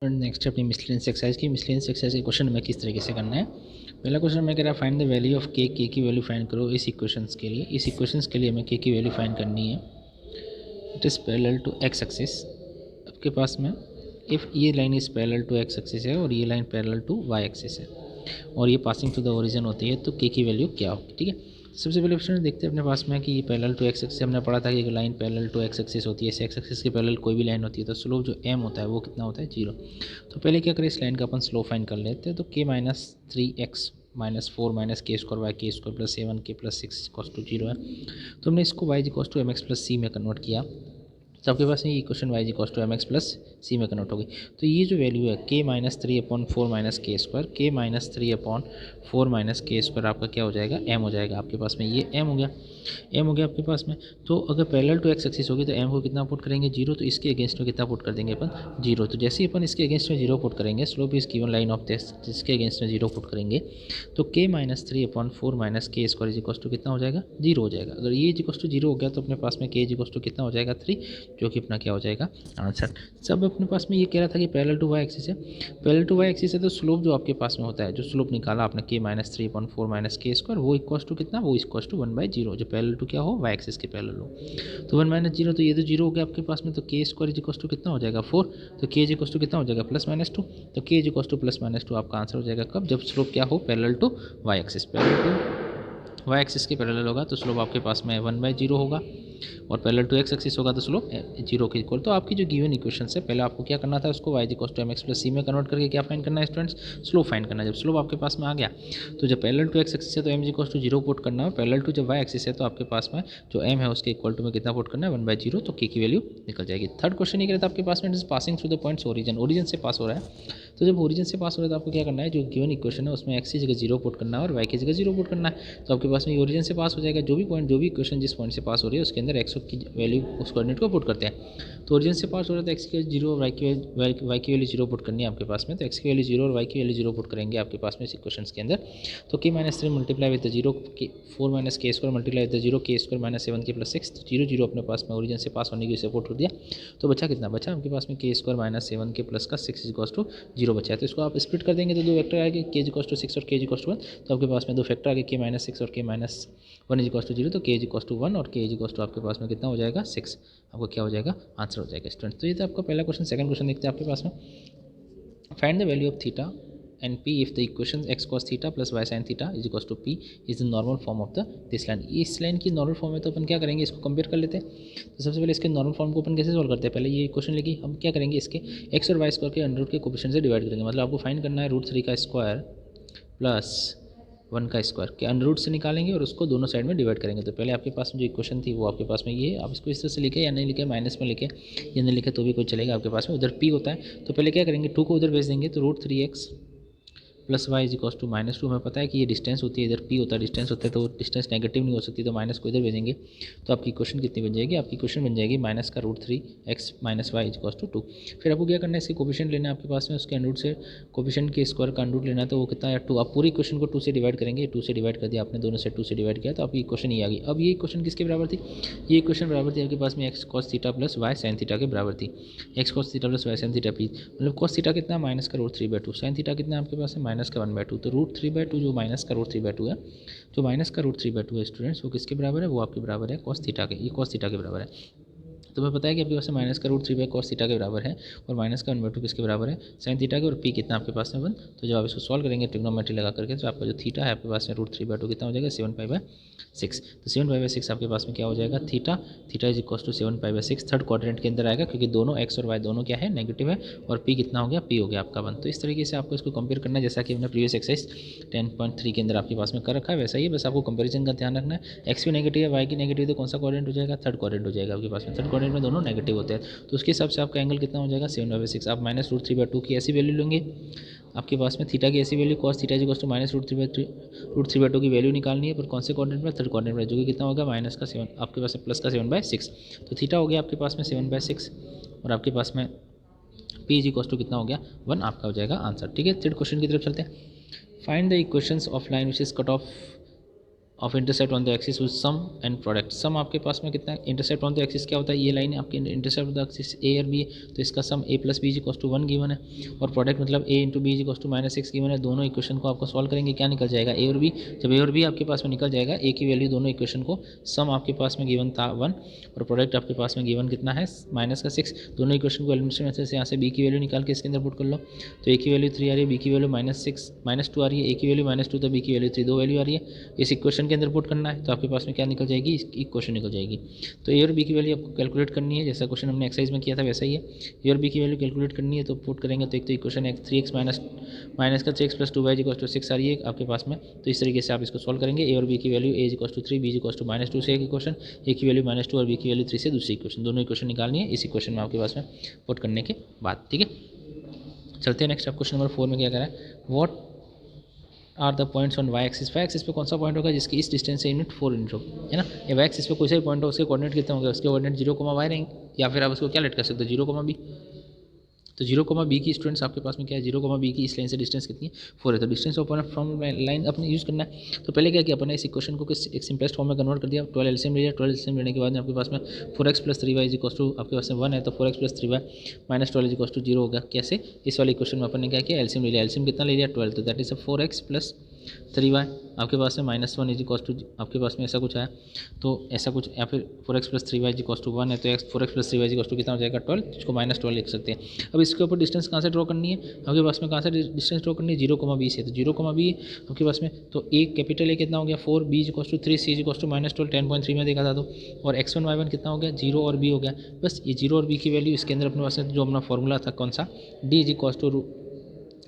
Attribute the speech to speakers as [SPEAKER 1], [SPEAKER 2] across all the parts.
[SPEAKER 1] Next अपनी miscellaneous exercise की miscellaneous exercise के क्वेश्चन हमें किस तरीके से करना है। पहला क्वेश्चन में कह रहा है फाइंड द वैल्यू ऑफ के की वैल्यू फाइंड करो इस इक्वेशंस के लिए। इस इक्वेशंस के लिए हमें के की वैल्यू फाइंड करनी है। It is parallel to x axis. आपके पास में इफ़ ये line is parallel to x axis है और ये line parallel to y axis है और ये पासिंग टू द ओरिजिन होती है, तो के की वैल्यू क्या होगी। ठीक है, सबसे पहले ऑप्शन देखते हैं अपने पास में कि ये पैरेलल टू एक्स एक्सिस। हमने पढ़ा था कि line parallel to x axis होती है, एक्स एक्सिस के पैरेलल कोई भी लाइन होती है तो स्लोप जो एम होता है वो कितना होता है, 0। तो पहले क्या करें, इस लाइन का अपन स्लोप फाइंड कर लेते हैं। तो के माइनस 3x माइनस 4 माइनस के स्क्वायर वाई के स्क्वायर प्लस 7 के प्लस 6 इक्वल्स टू 0 है। तो हमने इसको y equals to m x plus c में कन्वर्ट किया, तो आपके पास ये equation y equals to m x plus c में कन्वर्ट होगी। तो ये जो वैल्यू है के माइनस 3/4 माइनस के स्क्वायर, के माइनस 3/4 माइनस के स्क्वायर आपका क्या हो जाएगा, एम हो जाएगा। आपके पास में ये एम हो गया, एम हो गया आपके पास में। तो अगर पैरेलल टू एक्स एक्सिस होगी तो एम को कितना पुट करेंगे, 0। तो इसके अगेंस्ट में कितना पुट कर देंगे अपन, 0। तो जैसे ही अपन इसके अगेंस्ट में 0 पुट करेंगे, slope is given line of this, जिसके अगेंस्ट में 0 पुट करेंगे तो के माइनस 3/4 माइनस के स्क्वायर इज इक्वल्स टू कितना हो जाएगा, 0 हो जाएगा। अगर ये इज इक्वल्स टू 0 हो गया तो अपने पास में के इज इक्वल्स टू कितना हो जाएगा, 3, जो कि अपना क्या हो जाएगा, आंसर। सब अपने पास में ये कह रहा था कि पैरेलल टू वाई एक्सिस है, पैरेलल टू वाई एक्सिस है तो स्लोप जो आपके पास में होता है, जो स्लोप निकाला आपने के माइनस 3/4 माइनस के स्क्वायर, वो इक्वल्स टू कितना, वो इक्वल्स टू 1/0, जो पैरेलल टू क्या हो, वाई एक्सिस के पैरेलल हो। तो 1 माइनस 0, तो ये तो 0 हो गया आपके पास में। तो के स्क्वायर इज इक्वल्स टू कितना हो जाएगा, 4। तो के इज इक्वल्स टू कितना हो जाएगा, +-2। तो के इज इक्वल्स टू +-2 आपका आंसर हो जाएगा कब, जब स्लोप क्या हो, parallel to y axis. Parallel to y axis के पैरेलल होगा तो स्लोप आपके पास में 1/0 होगा, और पैरेलल टू एक्स एक्सिस होगा तो स्लोप 0 के इक्वल। तो आपकी जो गिवन इक्वेशन है, पहले आपको क्या करना था, उसको y equals to m x plus c में कन्वर्ट करके क्या फाइंड करना है स्टूडेंट्स, स्लोप फाइंड करना है। जब स्लोप आपके पास में आ गया तो जब पैरेलल टू एक्स एक्सिस है तो एम इक्वल्स टू 0 पुट करना है, पैरेलल टू जब वाई एक्सिस है तो आपके पास में जो एम है उसके इक्वल टू में कितना पुट करना है, 1/0। तो के की वैल्यू निकल जाएगी। थर्ड क्वेश्चन ये कहता है आपके पास में passing through the points origin, origin से पास हो रहा है। तो जब ओरिजिन से पास हो रहा है तो आपको क्या करना है, जो गिवन इक्वेशन है उसमें एक्स की जगह 0 पुट करना है और वाई की जगह 0 पुट करना है। तो आपके पास में ओरिजिन से पास हो जाएगा, जो भी पॉइंट, जो भी इक्वेशन जिस पॉइंट से पास हो रही है उसके अंदर एक्स की वैल्यू, उस कोऑर्डिनेट को पुट करते हैं। तो ओरिजिन से पास हो रहा है तो एक्स की 0 और वाई की वैल्यू 0 पुट करनी है आपके पास में। तो एक्स की वैल्यू 0 और वाई की वैल्यू 0 पुट करेंगे आपके पास में इस इक्वेशन के अंदर। तो के माइनस 3 मल्टीप्लाई विद 0 के 4 माइनस के स्क्वायर मल्टीप्लाई विद 0 के स्क्वायर माइनस 7 के प्लस 6, तो 0 0 अपने पास में ओरिजिन से पास होने की सपोर्ट कर दिया। तो बचा कितना, बचा आपके पास में के स्क्वायर माइनस 7 के प्लस का 6 इक्वल्स टू 0 बचा है। तो इसको आप स्प्लिट कर देंगे तो दो वेक्टर आएंगे, के इक्वल्स टू 6 और के इक्वल्स टू 1। तो आपके पास में दो फैक्टर आगे, के माइनस 6 और के माइनस 1 इक्वल्स टू 0। तो के इक्वल्स टू 1 और के इक्वल्स टू आपके पास में कितना हो जाएगा, 6। आपको क्या हो जाएगा, आंसर हो जाएगा स्टूडेंट। तो ये था आपका पहला क्वेश्चन। सेकंड क्वेश्चन देखते हैं आपके पास में, find the value of theta and p if the equation x cos theta plus y sine theta is equals to p is the normal form of the this line. इस line की normal form है तो अपन क्या करेंगे, इसको compare कर लेते हैं। तो सबसे पहले इसके नॉर्मल फॉर्म को अपन कैसे सोल्व करते हैं, पहले ये क्वेश्चन लिखी, हम क्या करेंगे, इसके एक्स और वाई स्क्वायर के अंडर रूट के कोएफिशिएंट से डिवाइड करेंगे। मतलब आपको फाइंड करना है √3 का स्क्वायर प्लस 1 का स्क्वायर के अंडर रूट से निकालेंगे और उसको दोनों साइड में डिवाइड करेंगे। तो पहले आपके पास में जो इक्वेशन थी वो आपके पास में ये है। आप इसको इस तरह से लिखे या नहीं लिखे, माइनस में लिखे या नहीं लिखे तो भी कोई चलेगा। आपके पास में उधर पी होता है तो पहले क्या करेंगे, 2 को उधर भेज देंगे तो √3x plus y is equals to -2। हमें पता है कि ये डिस्टेंस होती है, इधर पी होता है, डिस्टेंस होता है तो डिस्टेंस नेगेटिव नहीं हो सकती, तो माइनस को इधर भेजेंगे। तो आपकी क्वेश्चन कितनी बन जाएगी, आपकी क्वेश्चन बन जाएगी माइनस का √3x minus y is equals to 2। फिर आपको क्या करना है, इसके कोफिशिएंट लेना है आपके पास में, उसके अंडरूट से कोफिशिएंट के स्क्वायर का अंडरूट लेना है। तो वो कितना है, 2। आप पूरी क्वेश्चन को 2 से डिवाइड करेंगे, 2 से डिवाइड कर दिया आपने, दोनों से 2 से डिवाइड किया तो आपकी क्वेश्चन ये आ गई। अब ये क्वेश्चन किसके बराबर थी, ये क्वेश्चन बराबर थी आपके पास में x cos theta plus y sine theta के बराबर थी। X cos theta plus y sine theta p, मतलब कॉस थीटा कितना, माइनस का √3/2, साइन थीटा कितना आपके पास है, माइनस का 1/2। तो √3/2 जो माइनस का √3/2 है, जो माइनस का √3/2 है स्टूडेंट्स, वो किसके बराबर है, वो आपके बराबर है कॉस थीटा के। ये कॉस थीटा के बराबर है। तो मैं पता है कि आपके पास माइनस का √3/cos थीटा के बराबर है और माइनस का 1/2 किसके बराबर है, साइन थीटा के। और पी कितना आपके पास में 1। तो जब आप इसको सॉल्व करेंगे ट्रिग्नोमेट्री लगा करके तो आपका जो थीटा है आपके पास में √3/2 कितना हो जाएगा, 7π/6। तो 7π/6 आपके पास में क्या हो जाएगा, theta is equal to 7π/6 third quadrant के अंदर आएगा, क्योंकि दोनों एक्स और वाई दोनों क्या है, नेगेटिव है। और पी कितना हो गया, पी हो गया आपका 1। तो इस तरीके से आपको इसको कंपेयर करना है, जैसा कि हमने प्रीवियस एक्सरसाइज 10.3 के अंदर आपके पास में कर रखा है वैसा ही, बस आपको कंपेरिजन का ध्यान रखना है। एक्स की नेगेटिव है, वाई की नेगेटिव, तो कौन सा क्वाड्रेंट हो जाएगा, थर्ड क्वाड्रेंट हो जाएगा आपके पास में। थर्ड क्वाड्रेंट में दोनों नेगेटिव होते हैं तो उसके हिसाब से आपका एंगल कितना हो जाएगा, 7/6। आप -√3/2 की ऐसी वैल्यू लेंगे आपके पास में, थीटा की ऐसी value, cos theta equals to -√3/2 की वैल्यू निकालनी है, पर कौन से क्वाड्रेंट में, थर्ड क्वाड्रेंट में, जो कि कितना होगा, माइनस का 7 आपके पास में प्लस का 7/6। तो थीटा हो गया आपके पास में 7/6 और आपके पास में पी इक्वल्स टू कितना हो गया, 1 आपका हो जाएगा आंसर। ठीक है, थर्ड क्वेश्चन की तरफ चलते हैं। Find the equations of line which is cut off off intercept on the axis with sum and product. Sum आपके पास में कितना है, इंटरसेप्ट ऑन द एक्सिस क्या होता है, ये लाइन आपकी intercept on the axis a और बी है, तो इसका sum a plus b equals to 1 given है, और प्रोडक्ट मतलब a into b equals to -6 given है। दोनों इक्वेशन को आपको सॉल्व करेंगे, क्या निकल जाएगा, ए और बी। जब ए और बी आपके पास में निकल जाएगा, ए की वैल्यू दोनों इक्वेशन को, सम आपके पास में गिवन था 1 और प्रोडक्ट आपके पास में गिवन कितना है -6, दोनों इक्वेशन को एलिमिनेशन मेथड से यहाँ से बी की वैल्यू निकाल के इसके अंदर पुट कर लो, तो ए की वैल्यू 3 आ रही है, बी की वैल्यू -2 आ रही है, ए की वैल्यू -2 तो बी की वैल्यू 3, दो वैल्यू आ रही है, इस इक्वेशन के अंदर पुट करना है, तो आपके पास में क्या निकल जाएगी, इसकी इक्वेशन निकल जाएगी। तो ए और बी की वैल्यू आपको कैलकुलेट करनी है, जैसा क्वेश्चन हमने एक्सरसाइज में किया था वैसा ही है। ए और बी की वैल्यू कैलकुलेट करनी है, तो पुट करेंगे, तो एक तो इक्वेशन है 3x माइनस का 3x + 2y = 6 आ रही है आपके पास में, तो इस तरीके से आप इसको सॉल्व करेंगे। ए और बी की वैल्यू a = 3, b = -2 से एक इक्वेशन, ए की वैल्यू -2 और बी की वैल्यू 3 से दूसरी इक्वेशन, दोनों इक्वेशन निकालनी है इस इक्वेशन में आपके पास में पुट करने के बाद। ठीक है, चलते हैं नेक्स्ट। आप क्वेश्चन नंबर 4 में क्या करा है, what are the points on y axis. Y axis पे कौन सा पॉइंट होगा जिसकी इस डिस्टेंस से यूनिट 4 यूनिट हो, है ना। ये वाई एक्सिस पे कोई सा भी पॉइंट हो, उसके कोऑर्डिनेट कितने होंगे, उसके कोऑर्डिनेट 0, y रहेंगे, या फिर आप उसको क्या लेट कर सकते हो 0, b। तो 0, b की स्टूडेंट्स आपके पास में क्या है, 0, b की इस लाइन से डिस्टेंस कितनी है 4 है, तो डिस्टेंस ऑफ फ्रॉम लाइन अपने यूज़ करना है। तो पहले क्या किया अपने, इस इक्वेशन को किस एक सिंपलेस्ट फॉर्म में कन्वर्ट कर दिया, 12 एलसीएम ले लिया, 12 एलसीएम लेने के बाद में आपके पास में 4x + 3y = आपके पास में 1 है, तो 4x + 3y - 12 = 0 होगा। कैसे, इस वाले इक्वेशन में अपन ने क्या किया, एलसीएम ले लिया, एलसीएम कितना ले लिया 12, तो दैट इज 4x + 3y आपके पास में -1 = आपके पास में ऐसा कुछ आया, तो ऐसा कुछ, या फिर 4x + 3y = 1 है, तो 4x + 3y = कितना हो जाएगा 12, इसको -12 लिख सकते हैं। अब इसके ऊपर डिस्टेंस कहाँ से ड्रॉ करनी है, आपके पास में कहाँ से डिस्टेंस ड्रॉ करनी है 0, b से, तो 0, b आपके पास में, तो ए कैपिटल ए कितना हो गया 4, b = 3, c = -12, 10.3 में देखा था, तो और x1 y1 कितना हो गया 0 और b हो गया। बस ये 0 और b की वैल्यू इसके अंदर अपने पास जो अपना फॉर्मूला था कौन सा, d =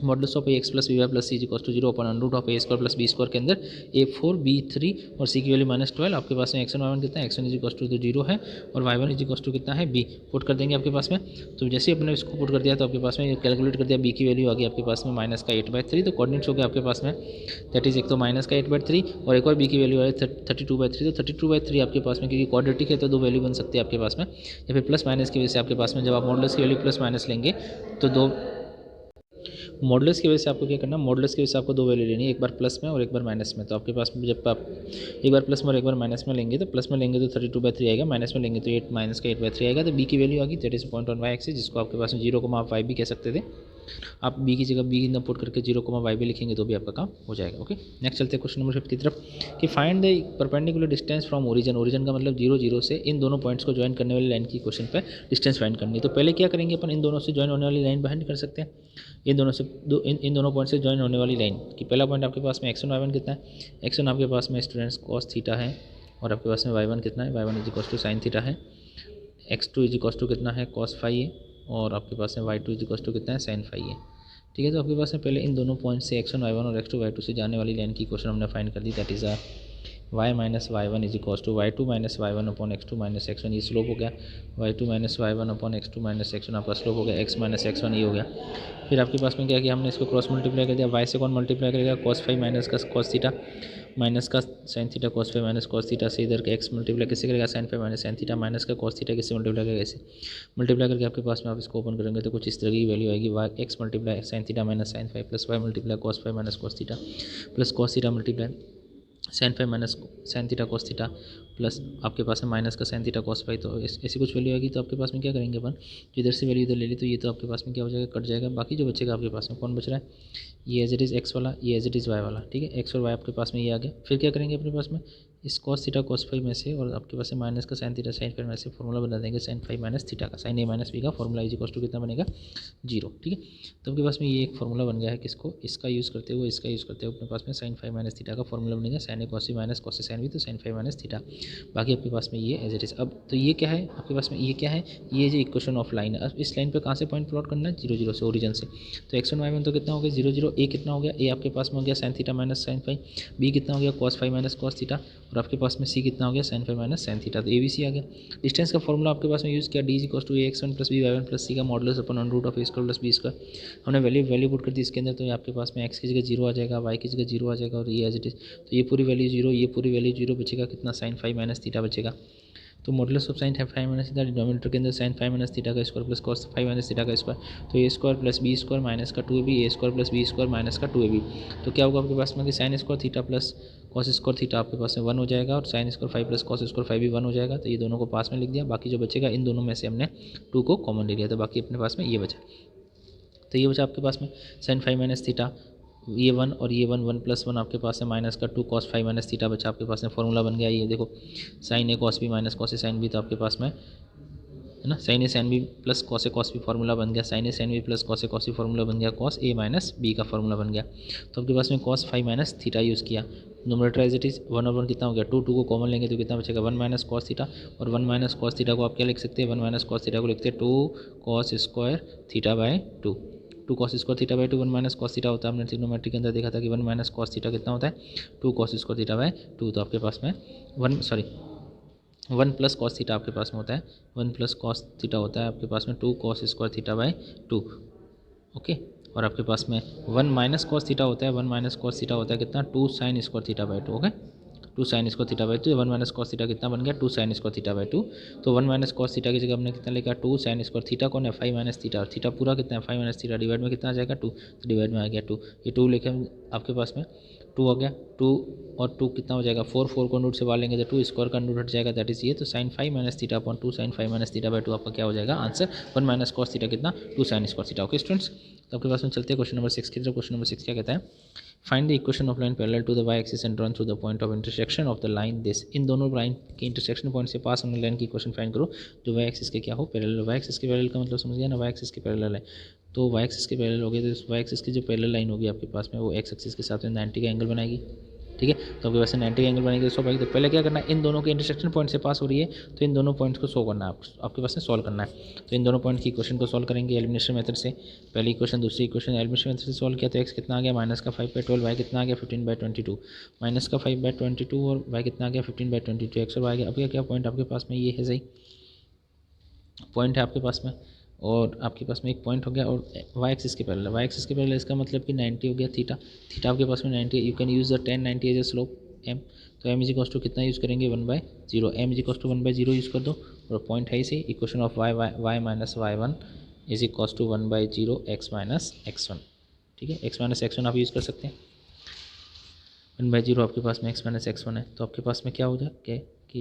[SPEAKER 1] models of ax + by + c = 0 √ (a² + b² के अंदर a4 b3 और c की वैल्यू -12। आपके पास में x1 y1 कितना है, x1 = 0 है और y1 = कितना है b, पुट कर देंगे आपके पास में। तो जैसे ही अपने इसको पुट कर दिया, तो आपके पास में कैलकुलेट कर दिया, b की वैल्यू आ गई आपके पास में -8/3, तो कोऑर्डिनेट्स हो गया आपके पास में, दैट इज एक तो -8/3 और एक और b की वैल्यू है 32/3, तो 32/3 आपके पास में, क्योंकि क्वाड्रेटिक है तो दो वैल्यू बन सकती है आपके पास में, या फिर प्लस माइनस की वजह से आपके पास में जब आप मॉडल्स की वैल्यू प्लस माइनस लेंगे तो दो मॉडल्स की वजह से आपको क्या करना, मॉडल्स की वजह से आपको दो वैल्यू लेनी है, एक बार प्लस में और एक बार माइनस में। तो आपके पास में जब आप एक बार प्लस में और एक बार माइनस में लेंगे, तो प्लस में लेंगे तो 32/3 आएगा, माइनस में लेंगे तो 8 आएगा, तो बी की वैल्यू आ गई, that is point on y axis, जिसको आपके पास में 0, आप वाई भी कह सकते थे। आप बी की जगह बी पुट करके 0, y भी लिखेंगे तो भी आपका काम हो जाएगा। ओके, नेक्स्ट चलते हैं क्वेश्चन नंबर 5 की तरफ, कि find the perpendicular distance from origin. Origin का मतलब 0, 0 से इन दोनों पॉइंट्स को ज्वाइन करने वाली लाइन की क्वेश्चन पे डिस्टेंस फाइंड करनी है। तो पहले क्या करेंगे अपन, इन दोनों से ज्वाइन होने वाली लाइन फाइंड कर सकते हैं, इन दोनों से इन दोनों पॉइंट से ज्वाइन होने वाली लाइन की पहला पॉइंट आपके पास में x1 y1 कितना है, x1 आपके पास में स्टूडेंट्स cos थीटा है, और आपके पास में y1 कितना है, y1 = sin थीटा है, x2 = कितना है cos फाई है, और आपके पास में y2 = कितना है sin फाई है। ठीक है, तो आपके पास में पहले इन दोनों पॉइंट से x1 y1 और x2 y2 से जाने वाली लाइन की क्वेश्चन हमने फाइंड कर दी, that is y - y1 = y2 - y1 / x2 - x1, ये स्लोप हो गया, y2 - y1 / x2 - x1 आपका स्लोप हो गया, x - x1 ये हो गया। फिर आपके पास में क्या किया हमने, इसको क्रॉस मल्टीप्लाई कर दिया, y से कौन मल्टीप्लाई करेगा cos फाई माइनस का cos थीटा माइनस का sin theta, cos phi minus cos theta से इधर के x मल्टीप्लाई किससे करेगा sin phi minus sin theta minus का cos थीटा किससे मल्टीप्लाई करेगा, ऐसे मल्टीप्लाई करके आपके पास में आप इसको ओपन करेंगे तो कुछ इस तरह की वैल्यू आएगी, x multiply sin theta minus sin phi plus y multiply cos phi minus cos theta plus cos theta multiply sin phi minus sin theta cos theta plus आपके पास में माइनस का sin थीटा cos फाई, तो ऐसी कुछ value आएगी। तो आपके पास में क्या करेंगे अपन, जो इधर से वैल्यू इधर ले ली, तो ये तो आपके पास में क्या हो जाएगा, कट जाएगा, बाकी जो बचेगा आपके पास में कौन बच रहा है, ये एज इट इज़ एक्स वाला, ये एज इट इज़ वाई वाला। ठीक है, एक्स और वाई आपके पास में ये आ गया। फिर क्या करेंगे अपने पास में, इस cos थीटा cos फाई में से और आपके पास में माइनस का sin थीटा sin फाई में से फॉर्मूला बना देंगे sin फाई माइनस थीटा का, sin a माइनस बी का फॉर्मूला कितना बनेगा 0। ठीक है, तो आपके पास में ये एक फॉर्मूला बन गया है, किसको, इसका यूज़ करते हुए इसका यूज़ करते हुए अपने पास में sin फाई माइनस थीटा का फॉर्मूला बनेगा, sin a cos c minus cos a sin b, तो sin फाई माइनस थीटा, बाकी आपके पास में ये एज इट इज़। अब तो ये क्या है आपके पास में, ये क्या है, ये जो इक्वेशन ऑफ लाइन है। अब इस लाइन पे कहाँ से पॉइंट प्लॉट करना है, 0, 0 से, ओरिजिन से। तो x1 y1 तो कितना हो गया 0, 0, a कितना हो गया, a आपके पास में हो गया sin theta minus sin phi, b कितना हो गया cos phi minus cos theta, और आपके पास में c कितना हो गया sin phi minus sin theta, तो a b c आ गया। डिस्टेंस का फॉर्मूला आपके पास में यूज़ किया, d = ax1 + b y1 + c का मॉडुलस अपन √(a² + b²), हमने वैल्यू पुट कर दी इसके अंदर, तो ये आपके पास में x की जगह 0 आ जाएगा, y की जगह 0 आ जाएगा, और ये एज इट इज़, तो ये पूरी वैल्यू 0, ये पूरी वैल्यू 0 बचेगा, कितना sin फाई माइनस थीटा बचेगा। तो modulus of sin phi minus theta denominator के अंदर sin फाई माइनस थीटा का square plus cos phi minus theta का स्क्वायर, तो a² + b² माइनस का 2ab, a² + b² माइनस का 2ab, तो क्या होगा आपके पास में कि sin² theta plus cos square theta आपके पास में 1 हो जाएगा और sine square 5 plus cos square 5 भी 1 हो जाएगा। तो ये दोनों को पास में लिख दिया। बाकी जो बचेगा इन दोनों में से हमने 2 को कॉमन ले लिया, तो बाकी अपने पास में ये बचा। तो ये बचा आपके पास में साइन 5 माइनस थीटा, ये 1 और ये 1 1 प्लस 1 आपके पास है माइनस का 2 कॉस 5 माइनस थीटा बचा आपके पास में। फॉर्मूला बन गया ये देखो, sign A cos B minus cos A sine B, तो आपके पास में है ना sign A sine B plus cos A cos B formula बन गया। Sign A sine B plus cos A cos B formula बन गया। कॉस ए माइनस बी का फार्मूला बन गया। तो आपके पास में कॉस 5 माइनस थीटा यूज़ किया। नोमिनेटर एज इट इज़ 1 और 1 कितना हो गया 2, 2 को कॉमन लेंगे तो कितना बचेगा 1 माइनस कॉस थीटा, और 1 माइनस कॉस थीटा को आप क्या लिख सकते हैं 1 माइनस कॉस थीटा को लिखते हैं 2 cos square theta by 2। 2 cos square theta by 2 1 minus cos theta होता है। हमने ट्रिग्नोमेट्री के अंदर देखा था कि 1 माइनस कॉस थीटा कितना होता है 2 कॉस स्क्वायर थीटा बाय 2। तो आपके पास में 1 प्लस कॉस थीटा आपके पास में होता है 1 प्लस कॉस थीटा होता है आपके पास में 2 cos square theta by 2। Okay, और आपके पास में 1 माइनस कॉस थीटा होता है 1 माइनस कॉस थीटा होता है कितना 2 sign square theta by 2। Okay, 2 sign square theta by 2। 1 minus cos theta कितना बन गया 2 साइन स्क्वायर थीटा बाय 2। तो 1 माइनस कॉस थीटा की जगह हमने कितना लिखा 2 साइन स्क्वायर थीटा कौन है 5 माइनस थीटा, और थीटा पूरा कितना है 5 माइनस थीटा, डिवाइड में कितना आ जाएगा 2, तो डिवाइड में आ गया 2। ये 2 लिखे आपके पास में 2 हो गया 2 और 2 कितना हो जाएगा 4, 4 को रूट से बाहर लेंगे तो 2 स्क्वायर का रूट हट जाएगा, दैट इज ये। तो sine 5 minus theta upon 2 sine 5 minus theta by 2 आपका क्या हो जाएगा आंसर 1 माइनस कॉस थीटा कितना 2 sign square theta. Okay students, तो आपके पास में चलते हैं क्वेश्चन नंबर 6 की तरफ। क्वेश्चन नंबर 6 क्या कहता है, find the equation of line parallel to the y axis and drawn through the point of intersection of the line this. इन दोनों लाइन के इंटरसेक्शन पॉइंट से पास होने लाइन की इक्वेशन फाइंड करो जो वाई एक्सिस के क्या हो पैरेलल। वाई एक्सिस के पैरेलल का मतलब समझ गया ना, वाई एक्सिस के पैरेलल है तो वाई एक्सिस के पैरेलल हो गया, तो वाई एक्सिस की जो पैरेलल लाइन होगी आपके पास में वो एक्स एक्सिस के साथ में 90 का एंगल बनाएगी। ठीक है, तो आपके पास 90 एंगल बनेगी तो तो पहले क्या करना है, इन दोनों के इंटरसेक्शन पॉइंट से पास हो रही है तो इन दोनों पॉइंट्स को शो करना है आपके पास में सॉल्व करना है। तो इन दोनों पॉइंट की इक्वेशन को सॉल्व करेंगे एलिमिनेशन मेथड से। पहली इक्वेशन दूसरी इक्वेशन एलिमिनेशन मेथड से सॉल्व किया तो एक्स कितना आ गया माइनस का 5/12, वाई कितना आ गया 15/22, माइनस का 5/22 और वाई कितना आ गया 15/22, एक्स और वाई गया। अब क्या पॉइंट आपके पास में ये है, सही पॉइंट है आपके पास में, और आपके पास में एक पॉइंट हो गया और वाई एक्सिस के पैरेलल। वाई एक्सिस के पैरेलल इसका मतलब कि 90 हो गया थीटा, थीटा आपके पास में 90 you can use the tan 90 as a slope m. तो एम इज इक्वल्स टू कितना यूज़ करेंगे 1/0, m is equals to 1/0 use कर दो और पॉइंट है इसे equation of y minus y1 is equals to 1/0 x minus x1। ठीक है, x माइनस x1 आप यूज़ कर सकते हैं। 1/0 आपके पास में x माइनस x1 है तो आपके पास में क्या हो जाए कि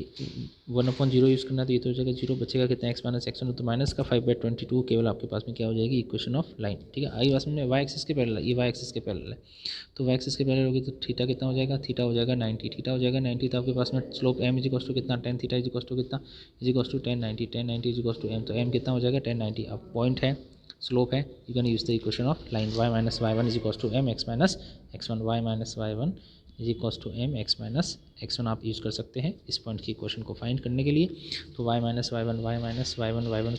[SPEAKER 1] 1/0 यूज़ करना तो ये तो हो जाएगा 0, बचेगा कितना x माइनस x1 तो माइनस का 5/22 केवल आपके पास में क्या हो जाएगी इक्वेशन ऑफ लाइन। ठीक है, आई पास में वाई एक्सिस के पैरेलल, ये वाई एक्सिस के पैरेलल है तो वाई एक्सिस के पैरेलल होगी तो थीटा कितना हो जाएगा, थीटा हो जाएगा 90, थीटा हो जाएगा 90। तो आपके पास में slope m is equals to कितना tan theta is equals to कितना is equals to tan 90 is equals to m, तो m कितना हो जाएगा tan 90। अब पॉइंट है स्लोप है, you can use the equation of line y minus y1 is equals to m x minus x1, y minus y1 is equals to m x minus x1 आप use कर सकते हैं इस point की equation को find करने के लिए। तो y माइनस y1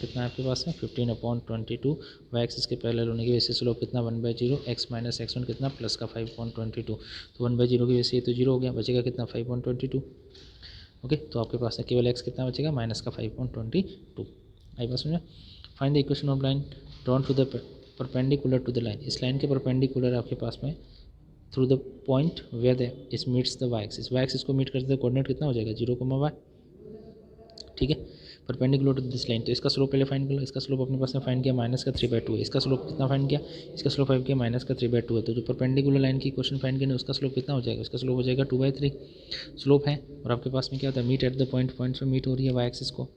[SPEAKER 1] कितना है आपके पास में 15/22, वाई एक्सिस के पैरेलल होने की वजह से स्लोप कितना 1/0, x माइनस x1 कितना प्लस का 5/22, तो 1/0 की वजह से ये तो 0 हो गया, बचेगा कितना 5/22। ओके, तो आपके पास केवल x कितना बचेगा माइनस का 5/22। आई पास में find the equation of line drawn to the perpendicular to the line. इस लाइन के परपेंडिकुलर आपके पास में through the point where the this meets the y axis. Y axis को मीट करते कोऑर्डिनेट कितना हो जाएगा 0, ठीक है, परपेंडिकुलर टू दिस लाइन। तो इसका स्लोप पहले फाइंड कर लो, इसका स्लोप अपने पास में फाइंड किया माइनस का 3/2 है। इसका स्लोप कितना फाइंड किया, इसका स्लोप फाइंड किया माइनस का 3/2 है। तो जो परपेंडिकुलर लाइन की इक्वेशन फाइंड करनी है उसका स्लोप कितना हो जाएगा, उसका स्लोप हो जाएगा 2/3 स्लोप है। और आपके पास में क्या होता है meet at the point, point से मीट हो रही है वाई एक्सिस को,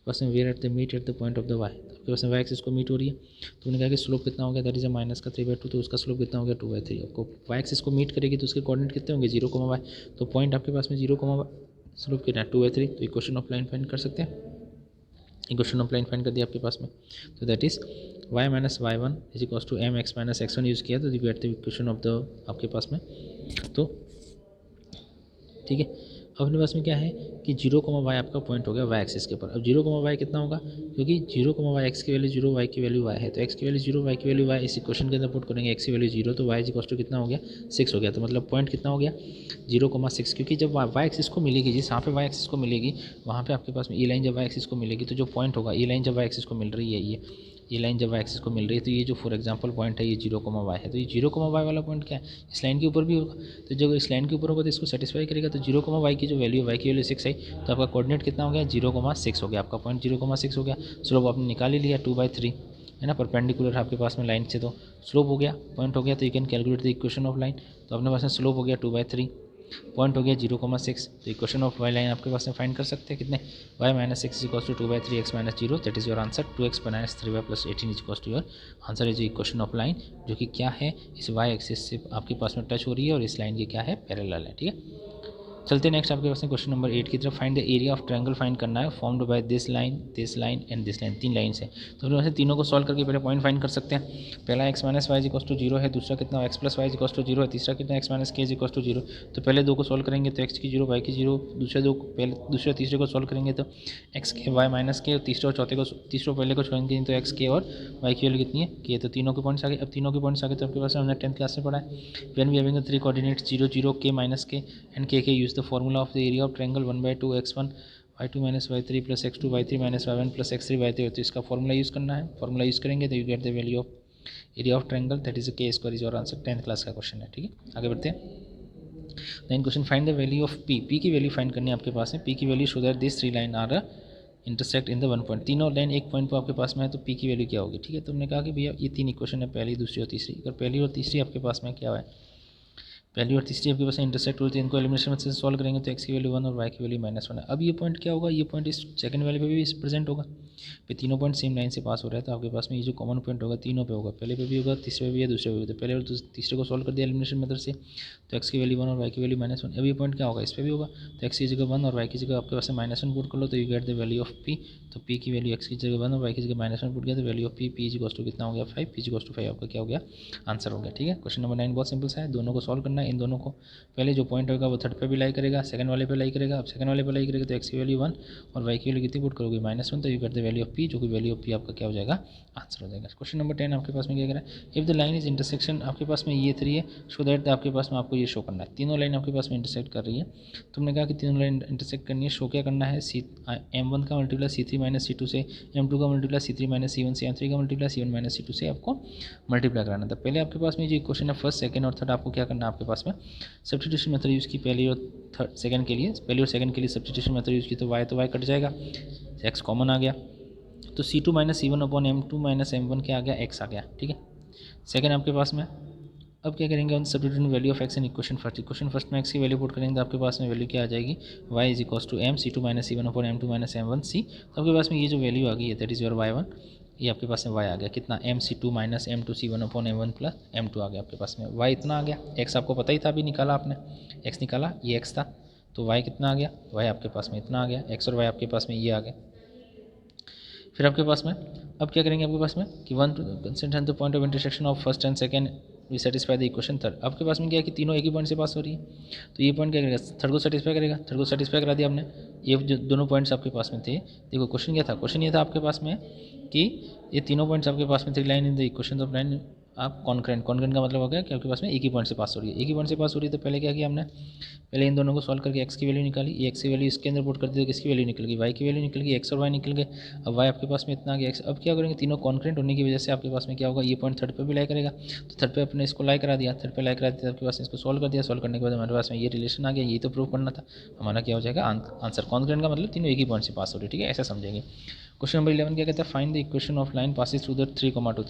[SPEAKER 1] पास में where at the meet at the point of the y, तो आपके पास में वाई एक्सिस को मीट हो रही है। तो उन्होंने कहा कि स्लोप कितना हो गया दैट इज माइनस का 3/2, तो उसका स्लोप कितना हो गया 2/3। आपको वाई एक्सिस को मीट करेगी तो उसके कोऑर्डिनेट कितने होंगे 0, तो पॉइंट आपके पास में 0, स्लोप कितना 2/3। तो इक्वेशन ऑफ लाइन फाइंड कर सकते हैं, इक्वेशन ऑफ लाइन फाइंड कर दिया आपके पास में। तो that is y minus y1 is equals to m x minus x1 use किया तो you get the equation of the आपके पास में। तो ठीक है, अब अपने पास में क्या है कि 0, y आपका पॉइंट हो गया वाई एक्सिस के ऊपर। अब 0, y कितना होगा, क्योंकि 0, y एक्स की वैल्यू 0, y की वैल्यू y है, तो x की वैल्यू 0, y की वैल्यू y। इस इक्वेशन के अंदर पुट करेंगे x की वैल्यू 0 तो y इज इक्वल्स टू कितना हो गया 6 हो गया। तो मतलब पॉइंट कितना हो गया 0,6, क्योंकि जब वाई एक्सिस को मिलेगी, जिस यहाँ पे वाई एक्सिस को मिलेगी वहाँ पे आपके पास में ये लाइन जब वाई एक्सिस को मिलेगी तो जो पॉइंट होगा, ये लाइन जब वाई एक्सिस को मिल रही है, ये लाइन जब वाई एक्सिस को मिल रही है तो ये जो फॉर एग्जांपल पॉइंट है ये 0, y है, तो ये 0, y वाला पॉइंट क्या है इस लाइन के ऊपर भी होगा। तो जब इस लाइन के ऊपर होगा तो इसको सेटिस्फाई करेगा। तो 0, y की जो वैल्यू, y की वैल्यू 6 है तो आपका कोऑर्डिनेट कितना हो गया 0,6 हो गया, आपका पॉइंट 0,6 हो गया। स्लोप आपने निकाल ही लिया 2/3 है ना, परपेंडिकुलर आपके पास में लाइन से, तो स्लोप हो गया पॉइंट हो गया। तो you can calculate the equation of line. तो अपने पास में स्लोप हो गया 2/3 पॉइंट हो गया 0,6। तो इक्वेशन ऑफ वाई लाइन आपके पास में फाइंड कर सकते हैं कितने, y minus six equals to 2/3x minus 0, that is your answer. 2x minus 3y plus 18 equals to your answer is equation of line, जो कि क्या है, इस y एक्सिस से आपके पास में टच हो रही है और इस लाइन की क्या है, पैरेलल है। ठीक है, चलते नेक्स्ट आपके पास में क्वेश्चन नंबर 8 की तरफ। Find the area of triangle find करना है formed by this line and this line, 3 line है। तो हम तीनों को सॉल्व करके पहले पॉइंट फाइंड कर सकते हैं। पहला x minus y equals to 0 है, दूसरा कितना x plus y equals to 0 है, तीसरा कितना x minus k equals to 0। तो पहले दो को सॉल्व करेंगे तो x की 0 y की 0, दूसरे तीसरे को सॉल्व करेंगे तो x के y माइनस के, तीसरे और चौथे को, तीसरे पहले को छोड़ेंगे तो x के और y की वैल्यू कितनी है k। तो तीनों के पॉइंट्स आ गए। अब तीनों के पॉइंट्स आ गए तो आपके पास हमने 10th क्लास में पढ़ा है, when we having 3 coordinates 0 0 k minus k and k use the formula of the area of triangle 1/2 x1 y2 minus y3 plus x2 y3 minus y1 plus x3 y3। तो इसका formula use करना है, formula use करेंगे तो you get the value of area of triangle, that is k square is your answer. 10th class का question है। ठीक है, आगे बढ़ते हैं। Then question find the value of p की वैल्यू फाइंड करनी है आपके पास है। p की वैल्यू show that this 3 line are intersect in the 1 point, तीनों लाइन एक पॉइंट पर आपके पास में है, तो p की वैल्यू क्या होगी। ठीक है, तो हमने कहा कि भैया ये 3 इक्वेशन है, पहली दूसरी और तीसरी। अगर पहली और तीसरी आपके पास में क्या है, पहली और तीसरी आपके पास इंटरसेक्ट होती है, इनको एलिमिनेशन मेथड से सॉल्व करेंगे तो x की वैल्यू 1 और y की वैल्यू -1 है। अब ये पॉइंट क्या होगा, ये पॉइंट इस सेकंड वाले पे भी प्रेजेंट होगा। फिर तीनों पॉइंट सेम लाइन से पास हो रहा है, तो आपके पास में ये जो कॉमन पॉइंट होगा तीनों पे होगा, पहले पे भी होगा, तीसरे पे भी है, दूसरे पे भी। तो पहले और तीसरे को सॉल्व कर दिया एलिमिनेशन मेथड से, तो x की वैल्यू 1 और y की वैल्यू -1। अब ये पॉइंट क्या होगा, इस पर भी होगा, तो x की जगह 1 और y की जगह आपके पास में -1 पुट कर लो तो you get the value of p। तो p की वैल्यू x की जगह 1 और y की जगह -1 पुट गया तो value of p is equals to कितना हो गया 5, p इज इक्वल्स टू 5 आपका क्या हो गया, आंसर हो गया। ठीक है, क्वेश्चन नंबर 9 बहुत सिंपल सा है, दोनों को सॉल्व करना है। इन दोनों को पहले जो पॉइंट होगा वो थर्ड पे भी लाई करेगा, सेकंड वाले पे लाई करेगा। अब सेकंड वाले पे लाई करेगा तो x की वैल्यू 1 और y की वैल्यू कितनी पुट करोगे -1, तो you get the value of p, जो कि वैल्यू ऑफ p आपका क्या हो जाएगा, आंसर हो जाएगा। क्वेश्चन नंबर 10 आपके पास में क्या कह रहा है, if the line is intersection, आपके पास में ये 3 है, सो दैट आपके पास में आपको ये शो करना है, तीनों लाइन आपके पास में इंटरसेक्ट कर रही है। तुमने कहा कि तीनों लाइन इंटरसेक्ट करनी है, शो क्या करना है, m1 का मल्टीप्लाई c3 माइनस c2 से, m2 का मल्टीप्लाई c3 माइनस c1 से, m3 का मल्टीप्लाई c1 माइनस c2 से आपको मल्टीप्लाई कराना था। पहले आपके पास में जो इक्वेशन है फर्स्ट, सेकंड और थर्ड, आपको क्या करना है, आपके पास में सब्स्टिट्यूशन मेथड यूज़ की पहली और थर्ड सेकंड के लिए, पहली और सेकंड के लिए सब्स्टिट्यूशन मेथड यूज़ की, तो y कट जाएगा, x कॉमन आ गया, तो c2 minus c1 upon m2 minus m1 क्या आ गया, x आ गया। ठीक है, सेकंड आपके पास में अब क्या करेंगे, on substituting value of x in equation first में x की वैल्यू पुट करेंगे तो आपके पास में वैल्यू क्या आ जाएगी, y is equals to m c2 minus c1 upon m2 minus m1 c। तो आपके पास में ये जो वैल्यू आ गई है दैट इज़ योर y1, ये आपके पास में y आ गया कितना, m c2 minus m2 c1 upon m1 plus m2 आ गया आपके पास में, y इतना आ गया, x आपको पता ही था, अभी निकाला आपने, x निकाला, ये x था, तो y कितना आ गया, y आपके पास में इतना आ गया, x और y आपके पास में ये आ गया। फिर आपके पास में अब क्या करेंगे, आपके पास में कि 1 to consider the point of intersection of first and second v satisfy the equation third. आपके पास में क्या है कि तीनों एक ही पॉइंट से पास हो रही है, तो ये पॉइंट क्या करेगा, थर्ड को सेटिस्फाई करेगा, थर्ड को सेटिस्फाई करा दिया आपने। ये जो दोनों पॉइंट्स आपके पास में थे, देखो क्वेश्चन क्या था, क्वेश्चन ये था आपके पास में कि ये तीनों पॉइंट्स आपके पास में 3 line in the equation of line आप कॉन्करेंट का मतलब हो गया कि आपके पास में एक ही पॉइंट से पास हो रही है, एक ही पॉइंट से पास हो रही है। तो पहले क्या किया हमने, पहले इन दोनों को सॉल्व करके x की वैल्यू निकाली, ये x की वैल्यू इसके अंदर पुट कर दी तो किसकी वैल्यू निकल गई, y की वैल्यू निकल गई, x और y निकल गए। अब y आपके पास में इतना आ गया, x। अब क्या करेंगे, तीनों कॉन्करेंट होने की वजह से आपके पास में क्या होगा, ये पॉइंट थर्ड पे भी लाई करेगा, तो थर्ड पे अपने इसको लाई करा दिया, थर्ड पे लाई करा दिया, आपके पास इसको सॉल्व कर दिया, सॉल्व करने के बाद हमारे पास में ये रिलेशन आ गया, ये तो प्रूव करना था हमारा, क्या हो जाएगा आंसर। कॉन्करेंट का मतलब तीनों एक ही पॉइंट से पास हो रही है। ठीक है, ऐसा समझेंगे। क्वेश्चन नंबर 11 क्या कहता है, find the equation of line passes through the 3,2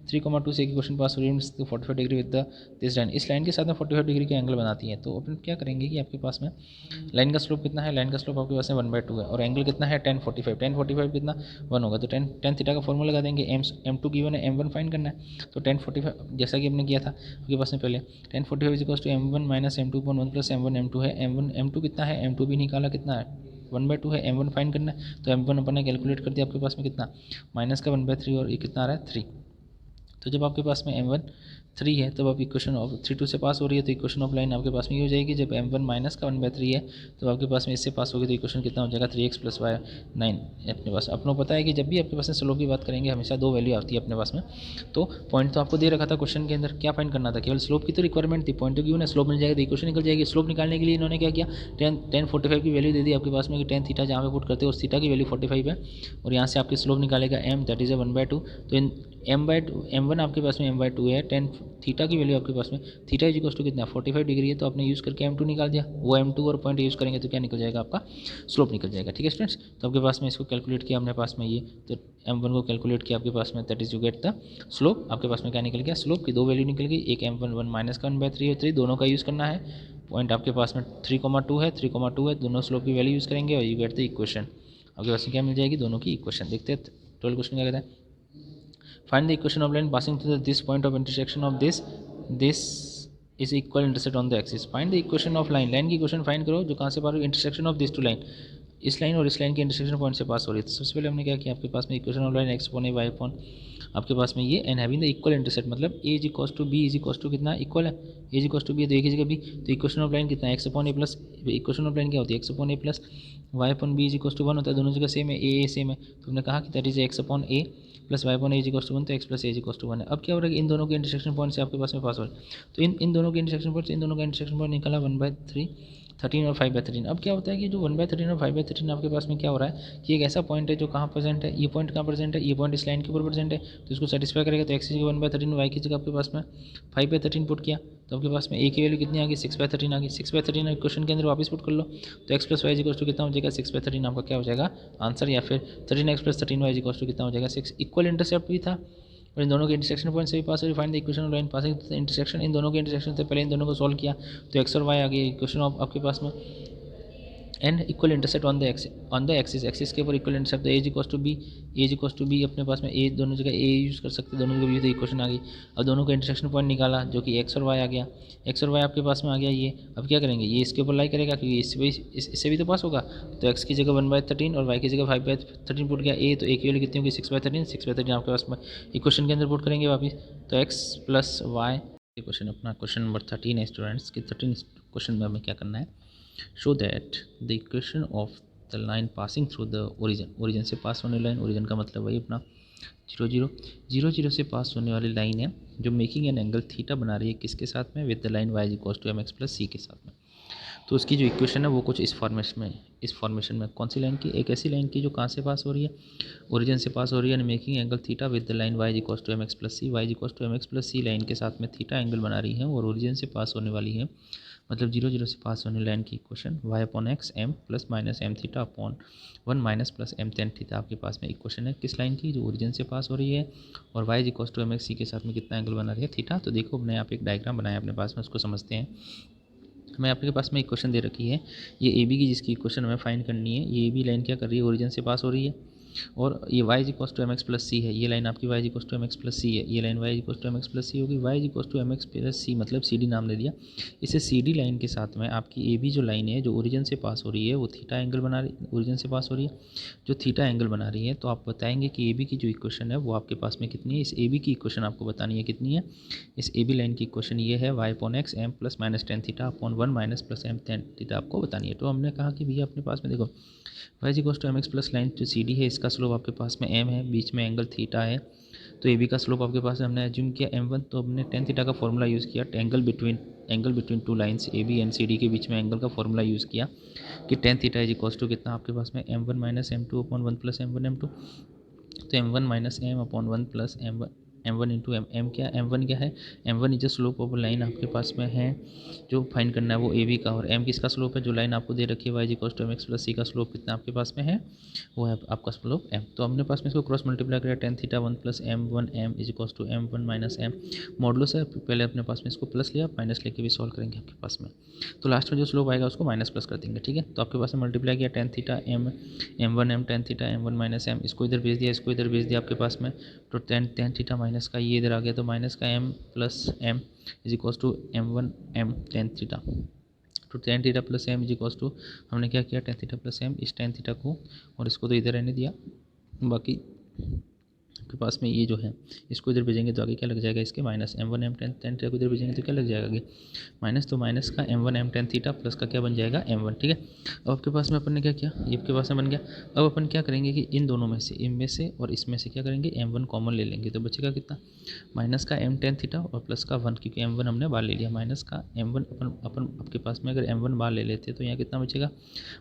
[SPEAKER 1] 3,2 से एक इक्वेशन पास हो रही है 45 degree with the this line, इस लाइन के साथ में 45 डिग्री का एंगल बनाती है। तो अपन क्या करेंगे कि आपके पास में लाइन का स्लोप कितना है, लाइन का स्लोप आपके पास में 1/2 है और एंगल कितना है 1045 कितना 1 होगा, तो tan थीटा का फॉर्मूला लगा देंगे, m2 गिवन है, m1 फाइंड करना है, तो tan 45 जैसा कि हमने किया था आपके पास में पहले, tan 45 is equals to m1 minus m2 upon 1 plus m1 m2 है, m2 कितना है, m2 भी निकाला, कितना है 1/2 है, m1 फाइंड करना है, तो m1 अपन ने कैलकुलेट कर दिया, आपके पास में कितना माइनस का 1/3 और ये कितना आ रहा है 3। तो जब आपके पास में m1 3 है तब आप इक्वेशन ऑफ 3 2 से पास हो रही है, तो इक्वेशन ऑफ लाइन आपके पास में ये हो जाएगी, जब m1 माइनस का 1/3 है तो आपके पास में इससे पास होगी, तो इक्वेशन कितना हो जाएगा 3x प्लस y 9। अपने पास अपनों पता है कि जब भी आपके पास में स्लोप की बात करेंगे हमेशा 2 वैल्यू आती है अपने पास में। तो पॉइंट तो आपको दे रखा था क्वेश्चन के अंदर, क्या फाइंड करना था, केवल स्लोप की तो रिक्वायरमेंट थी, पॉइंट तो क्यों ना स्लोप मिल जाएगा तो इक्वेशन निकल जाएगी। स्लोप निकालने के लिए इन्होंने क्या किया, tan 45 की वैल्यू दे दी आपके पास में कि tan थीटा जहाँ पे पुट करते हो उस थीटा की वैल्यू 45 है और यहाँ से आपकी स्लोप निकालेगा m, दैट इज 1/2। तो m1 आपके पास में m/2 है, tan थीटा की वैल्यू आपके पास में थीटा इज इक्वल्स टू कितना 45 डिग्री है, तो आपने यूज़ करके m2 निकाल दिया, वो m2 और पॉइंट यूज़ करेंगे तो क्या निकल जाएगा, आपका स्लोप निकल जाएगा। ठीक है स्टूडेंट्स, तो आपके पास में इसको कैलकुलेट किया हमने पास में ये, तो m1 को कैलकुलेट किया आपके पास में, that is you get the slope. आपके पास में क्या निकल गया, स्लोप की 2 वैल्यू निकल गई, एक m1 1 माइनस का 1/3 और 3 दोनों का यूज़ करना है, पॉइंट आपके पास में 3,2 है, 3,2 है, दोनों स्लोप की वैल्यू यूज़ करेंगे और यू गेट द इक्वेशन। आपके पास में क्या मिल जाएगी, दोनों की इक्वेशन। देखते हैं 12 क्वेश्चन क्या कहता है। Find the equation of line passing through this point of intersection of this is equal intersect on the axis. Find the equation of line, line की इक्वेशन फाइंड करो जो कहाँ से पास हो, intersection of this two line, इस line और इस line के इंटरसेक्शन पॉइंट से पास हो रही है। तो सबसे पहले हमने क्या किया, आपके पास में equation of line x upon a y upon आपके पास में ये and having the equal intersect, मतलब a is equal to b is equal to कितना इक्वल है, a is equal to b है तो एक ही जगह बी, तो इक्वेशन ऑफ लाइन कितना है x upon a plus, equation of line क्या होती है x upon a plus y upon b is equal to 1 होता है, दोनों जगह सेम है, ए सेम है, तो हमने कहा कि that is x upon a plus y upon a is equal to 1, तो x plus a is equal to 1 है। अब क्या हो रहा है, इन दोनों के इंटरसेक्शन पॉइंट से आपके पास में पास हो रहा है, तो इन दोनों के इंटरसेक्शन पॉइंट से इन दोनों का इंटरसेक्शन पॉइंट निकला 1/3, 13 और 5/13। अब क्या होता है कि जो 1/13 और 5/13 आपके पास में क्या हो रहा है कि एक ऐसा पॉइंट है जो कहाँ प्रेजेंट है, ये पॉइंट कहाँ प्रेजेंट है, ये पॉइंट इस लाइन के ऊपर प्रेजेंट है, तो इसको सेटिस्फाई करेगा, तो एक्स की जगह 1/13, वाई की जगह आपके पास में 5/13 पुट किया, तो आपके पास में ए की वैल्यू कितनी आ गई 6/13 आ गई। 6/13 क्वेश्चन के अंदर वापस पुट कर लो, तो x plus y is equal to कितना हो जाएगा 6/13 आपका क्या हो जाएगा आंसर, या फिर 13x plus 13y is equal to कितना हो जाएगा 6। इक्वल इंटरसेप्ट भी था और इन दोनों के इंटरसेक्शन पॉइंट से भी पास हो, find the equation of line passing intersection, इन दोनों के इंटरसेक्शन से पहले इन दोनों को सॉल्व किया, तो एक्स और वाई आ गई इक्वेशन ऑफ आपके पास में and equal intercept on the axis, axis के ऊपर equal intercept a is equal to b, a is equal to b अपने पास में ए दोनों जगह ए यूज़ कर सकते हैं, दोनों जगह बी, तो इक्वेशन आ गई। अब दोनों का इंटरसेक्शन पॉइंट निकाला जो कि एक्स और वाई आ गया, एक्स और वाई आपके पास में आ गया ये। अब क्या करेंगे, ये इसके ऊपर लाई करेगा क्योंकि इससे भी तो पास होगा, तो एक्स की जगह 1/13 और वाई की जगह 5/13 पुट गया, ए तो ए की वैल्यू कितनी होगी 6/13, 6/13 आपके पास में इक्वेशन के अंदर पुट करेंगे वापस, तो एक्स प्लस वाई। क्वेश्चन अपना क्वेश्चन नंबर 13 है स्टूडेंट्स की, 13 क्वेश्चन में हमें क्या करना है, show that the equation of the line passing through the origin, origin से पास होने लाइन, ओरिजिन का मतलब वही अपना 0 से पास होने वाली लाइन है जो मेकिंग एन एंगल थीटा बना रही है किसके साथ में, with the line y is equal to m x plus c के साथ में। तो उसकी जो इक्वेशन है वो कुछ इस फॉर्मेशन में कौन सी लाइन की, एक ऐसी लाइन की जो कहाँ से पास हो रही है, ओरिजिन से पास हो रही है, making angle theta with the line y is equal to m x plus c, y is equal to m x plus c line के साथ में थीटा एंगल बना रही है और ओरिजिन से पास होने वाली है, मतलब 0 से पास होने लाइन की equation y upon x m plus minus m theta upon 1 minus plus m tan theta आपके पास में इक्वेशन है किस लाइन की, जो ओरिजिन से पास हो रही है, और y is equal to m x c के साथ में कितना एंगल बना रही है थीटा। तो देखो हमने यहाँ पे एक डायग्राम बनाया अपने पास में, उसको समझते हैं। हमें आपके पास में इक्वेशन दे रखी है, ये ए बी की जिसकी इक्वेशन हमें फाइंड करनी है, ये ए बी लाइन क्या कर रही है, ओरिजिन से पास हो रही है, और ये y is equal to m x plus c है, ये लाइन आपकी y is equal to m x plus c है, ये line y is equal to m x plus c होगी, y is equal to m x plus c मतलब c D नाम दे दिया। इसे सी डी लाइन के साथ में आपकी ए बी जो लाइन है जो ओरिजिन से पास हो रही है वो थीटा एंगल बना रही, ओरिजिन से पास हो रही है जो थीटा एंगल बना रही है, तो आप बताएंगे कि ए बी की जो इक्वेशन है वो आपके पास में कितनी है, इस ए बी की इक्वेशन आपको बतानी है कितनी है, इस ए बी लाइन की इक्वेशन ये है y upon x m plus minus tan theta upon 1 minus plus m tan theta आपको बतानी है। तो हमने कहा कि भैया अपने पास में देखो y is equal to m x plus line जो सी डी है इसका स्लोप आपके पास में एम है, बीच में एंगल थीटा है, तो ए बी का स्लोप आपके पास हमने एज्यूम किया m1, तो हमने टेन थीटा का फॉर्मूला यूज़ किया, angle between two lines A B and C D के बीच में एंगल का फॉर्मूला यूज़ किया कि tan theta is equal to कितना आपके पास में m1 minus m2 upon 1 plus m1 m2, तो m1 minus m upon 1 plus m1 into m क्या m1 क्या है, m1 is slope of line आपके पास में है जो फाइंड करना है वो ए बी का, और m किसका स्लोप है, जो लाइन आपको दे रखी है y equal to m x plus c का स्लोप कितना आपके पास में है, वो है आपका स्लोप m। तो हमने पास में इसको क्रॉस मल्टीप्लाई किया, tan theta 1 plus m1 is equal to m1 minus m modulus है, पहले अपने पास में इसको प्लस लिया, माइनस लेके भी सॉल्व करेंगे आपके पास में, तो लास्ट में जो स्लोप आएगा उसको माइनस प्लस कर देंगे, ठीक है। तो आपके पास में मल्टीप्लाई किया tan theta m1 m tan theta m1 minus m, इसको इधर भेज दिया, इसको इधर भेज दिया आपके पास में, तो टेन थीटा माइनस का ये इधर आ गया, तो माइनस का m plus m is equal to m1 m tan theta, तो tan theta plus m is equal to हमने क्या किया टेन थीटा प्लस m, इस टेन थीटा को और इसको तो इधर रहने दिया, बाकी आपके पास में ये जो है इसको इधर भेजेंगे तो आगे क्या लग जाएगा इसके minus m1 m tan theta को इधर भेजेंगे तो क्या लग जाएगा आगे माइनस, तो माइनस का m1 m tan theta plus का क्या बन जाएगा m1, ठीक है। अब आपके पास में अपन ने क्या किया, ये आपके पास में बन गया। अब अपन क्या करेंगे कि इन दोनों में से, इनमें से और इसमें से क्या करेंगे m1 कॉमन ले लेंगे, तो बचेगा कितना माइनस का m टेन थीटा और प्लस का 1, क्योंकि m1 हमने बाहर ले लिया, माइनस का m1 अपन आपके पास में अगर m1 बाहर ले लेते तो यहाँ कितना बचेगा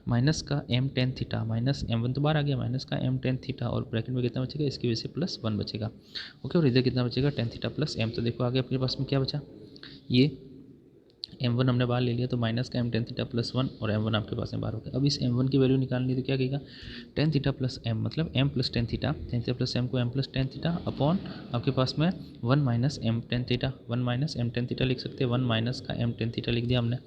[SPEAKER 1] माइनस का m tan theta, minus m1 तो बाहर आ गया, माइनस का m टेन थीटा और ब्रैकेट में कितना बचेगा इसकी वजह से प्लस 1 बचेगा, ओके। और इधर कितना बचेगा टेन थीटा प्लस m, तो देखो आगे अपने पास में क्या बचा, ये m1 हमने बाहर ले लिया तो माइनस का m टेन थीटा प्लस 1 और m1 आपके पास में बाहर हो गया। अब इस m1 की वैल्यू निकालनी है तो क्या कहेगा टेन थीटा प्लस m मतलब m plus tan theta plus m को m plus tan theta upon आपके पास में 1 minus m tan theta, 1 minus m tan theta लिख सकते हैं, 1 माइनस का m टेन थीटा लिख दिया हमने,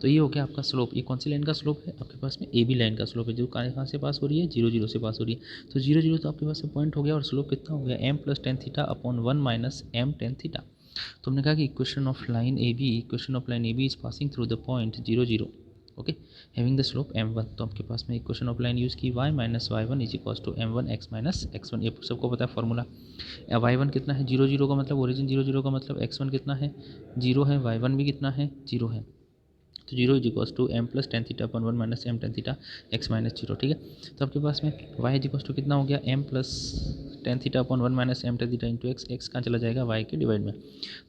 [SPEAKER 1] तो ये हो गया आपका स्लोप। ये कौन सी लाइन का स्लोप है? आपके पास में ए बी लाइन का स्लोप है, जो कहाँ से पास हो रही है? 0 0 से पास हो रही है। तो 0 0 तो आपके पास में पॉइंट हो गया, और स्लोप कितना हो गया? m plus tan theta upon 1 minus m tan theta. तो हमने कहा कि equation of line A B is passing through the point 0 0, okay, having the slope m1। तो आपके पास में इक्वेशन ऑफ लाइन यूज़ की y minus y1 is equals to m1 x minus x1। ये सबको पता है फॉर्मूला। y1 कितना है? 0 0 का मतलब ओरिजिन 0 0 का मतलब x1 कितना है? 0 है, y1 भी कितना है? 0 है। तो 0 is equals to m plus tan theta upon 1 minus m tan theta x minus 0, ठीक है। तो आपके पास में y इज इक्वल्स टू कितना हो गया? m plus tan theta upon 1 minus m tan theta into x कहाँ चला जाएगा? y के डिवाइड में।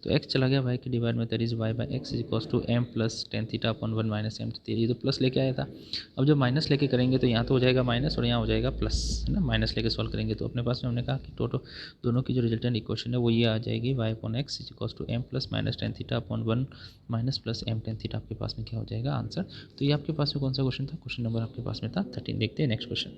[SPEAKER 1] तो x चला गया y के डिवाइड में, that is y by x is equals to m plus tan theta upon 1 minus m। ये तो प्लस लेके आया था। अब जब माइनस लेके करेंगे तो यहाँ तो हो जाएगा माइनस और यहाँ हो जाएगा प्लस, है ना। माइनस लेके सॉल्व करेंगे तो अपने पास में हमने कहा कि टोटल दोनों की जो रिजल्टेंट इक्वेशन है वो ये आ जाएगी, y upon x is equals to m plus minus tan theta upon 1 minus plus m tan theta. आपके पास में क्या हो जाएगा? आंसर। तो ये आपके पास में कौन सा क्वेश्चन था? क्वेश्चन नंबर आपके पास में था 13। देखते हैं नेक्स्ट क्वेश्चन।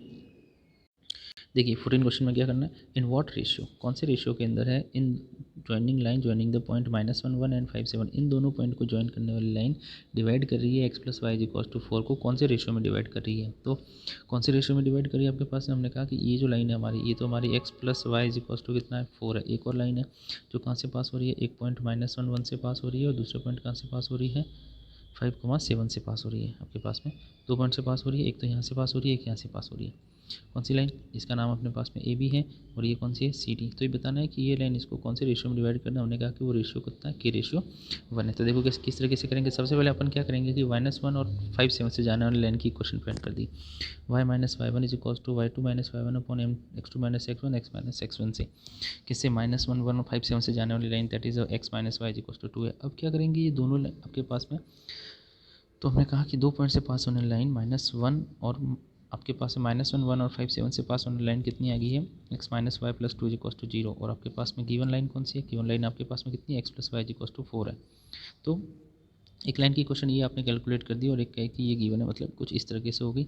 [SPEAKER 1] देखिए 14 क्वेश्चन में क्या करना है? इन व्हाट रेशियो, कौन से रेशियो के अंदर है? In joining line joining the point -1 1 and 5 7, इन दोनों पॉइंट को ज्वाइन करने वाली लाइन डिवाइड कर रही है x plus y equals to 4 को कौन से रेशियो में डिवाइड कर रही है? तो कौन से रेशियो में डिवाइड कर रही है आपके पास में? हमने कहा कि ये जो लाइन है हमारी, ये तो हमारी x plus y equals to कितना है? 4 है। एक और लाइन है जो कहाँ से पास हो रही है? एक पॉइंट -1 1 से पास हो रही है, और दूसरे पॉइंट कहाँ से पास हो रही है? 5,7 से पास हो रही है। आपके पास में दो पॉइंट से पास हो रही है, एक तो यहाँ से पास हो रही है, एक यहाँ से पास हो रही है। कौन सी लाइन? इसका नाम अपने पास में ए बी है, और ये कौन सी है? C D. तो ये बताना है कि ये लाइन इसको कौन से रेशियो में डिवाइड करना है। हमने कहा कि वो रेशियो कितना है? के रेशियो 1 है। तो देखो किस तरीके से करेंगे। सबसे पहले अपन क्या करेंगे कि -1 और 5 7 से जाने वाली लाइन की इक्वेशन फाइंड कर दी। y minus y one is equals to y2 minus y one upon m x2 minus x1 x minus x1 से किससे? -1 1 और 5 7 से जाने वाली line, that is x minus y is equals to 2 है। अब क्या करेंगे? ये दोनों आपके पास में, तो हमने कहा कि दो पॉइंट से पास होने लाइन -1 और आपके पास में -1 1 और 5 7 से पास होने लाइन कितनी आ गई है? x minus y plus 2 equals to 0। और आपके पास में गिवन लाइन कौन सी है? गिवन लाइन आपके पास में कितनी है? x plus y equals to 4 है। तो एक लाइन की क्वेश्चन ये आपने कैलकुलेट कर दी, और एक कहे कि ये गिवन है, मतलब कुछ इस तरीके से होगी।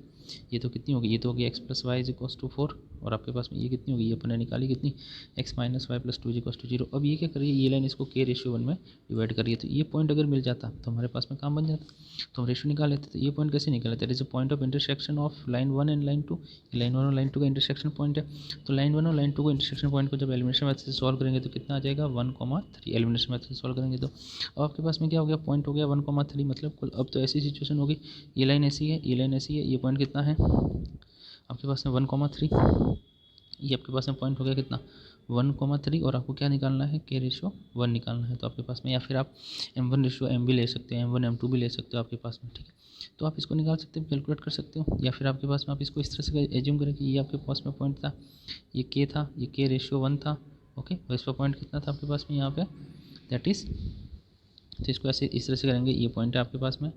[SPEAKER 1] ये तो कितनी होगी? ये तो होगी x plus y is equals to 4, और आपके पास में ये कितनी होगी? ये अपने निकाली कितनी? x minus y plus 2 is equals to 0। अब ये क्या करिए? ये लाइन इसको k रेशियो 1 में डिवाइड करिए। तो ये पॉइंट अगर मिल जाता तो हमारे पास में काम बन जाता, तो हम रेशियो निकाल लेते। तो ये पॉइंट कैसे निकाले? That is a point of intersection of line 1 and line 2। Line 1 और लाइन 2 का इंटरसेक्शन पॉइंट है। तो लाइन 1 और लाइन 2 को इंटरसेक्शन पॉइंट को जब एलिमिनेशन मेथड से सॉल्व करेंगे तो कितना आ जाएगा? 1,3। एलिमिनेशन मेथड से सॉल्व करेंगे तो अब आपके पास में क्या हो गया? पॉइंट हो गया 1,3। मतलब कुल अब तो ऐसी सिचुएशन होगी, ये लाइन ऐसी है, ये लाइन ऐसी है, ये पॉइंट कितना है आपके पास में? 1,3। ये आपके पास में पॉइंट हो गया कितना? 1,3। और आपको क्या निकालना है? के रेशियो 1 निकालना है। तो आपके पास में, या फिर आप m1 रेशियो m भी ले सकते हैं, m1 m2 भी ले सकते हो आपके पास में, ठीक है। तो आप इसको निकाल सकते हो, कैलकुलेट कर सकते हो। या फिर आपके पास में आप इसको इस तरह से एज्यूम करें कि ये आपके पास में पॉइंट था, ये के था, ये के रेशियो 1 था, ओके। और इसका पॉइंट कितना था आपके पास में यहाँ पे? दैट इज़, तो इसको ऐसे इस तरह से करेंगे। ये पॉइंट है आपके पास में,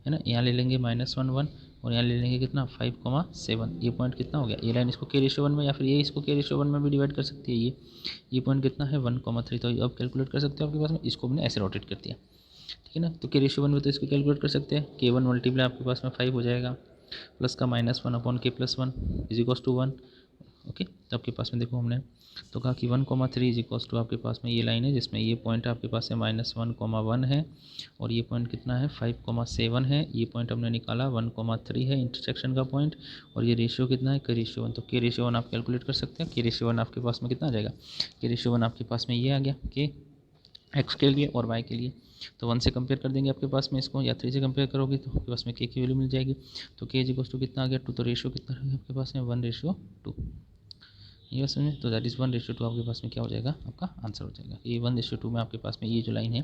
[SPEAKER 1] है ना। यहाँ ले लेंगे -1 1, और यहाँ ले लेंगे कितना? 5,7। ये पॉइंट कितना हो गया? ये लाइन इसको के रेशियो 1 में, या फिर ये इसको के रेशियो 1 में भी डिवाइड कर सकती है। ये पॉइंट कितना है? 1,3। तो अब कैलकुलेट कर सकते हो आपके पास में। इसको हमने ऐसे रोटेट कर दिया, ठीक है ना। तो के रेशियो 1 में तो इसको कैलकुलेट कर सकते हैं। k1 मल्टीप्लाई आपके पास में 5 हो जाएगा, प्लस का -1 upon k plus 1 is equals to 1, okay. तो आपके पास में देखो हमने तो कहा कि 1,3 इज इक्वल्स टू आपके पास में ये लाइन है जिसमें ये पॉइंट आपके पास है -1,1 है, और ये पॉइंट कितना है? 5,7 है। ये पॉइंट हमने निकाला 1,3 है इंटरसेक्शन का पॉइंट, और ये रेशियो कितना है? के रेशियो 1। तो के रेशियो 1 आप कैलकुलेट कर सकते हैं। के रेशियो 1 आपके पास में कितना आ जाएगा? के रेशियो 1 आपके पास में ये आ गया के एक्स के लिए और वाई के लिए। तो 1 से कंपेयर कर देंगे आपके पास में इसको, या 3 से कंपेयर करोगे तो आपके पास में के की वैल्यू मिल जाएगी। तो के इज इक्वल्स टू कितना आ गया? 2। तो रेशियो कितना रहेगा आपके पास में? 1:2। ये बात समझे? तो दैट इज़ 1:2 आपके पास में क्या हो जाएगा? आपका आंसर हो जाएगा। ये 1:2 में आपके पास में ये जो लाइन है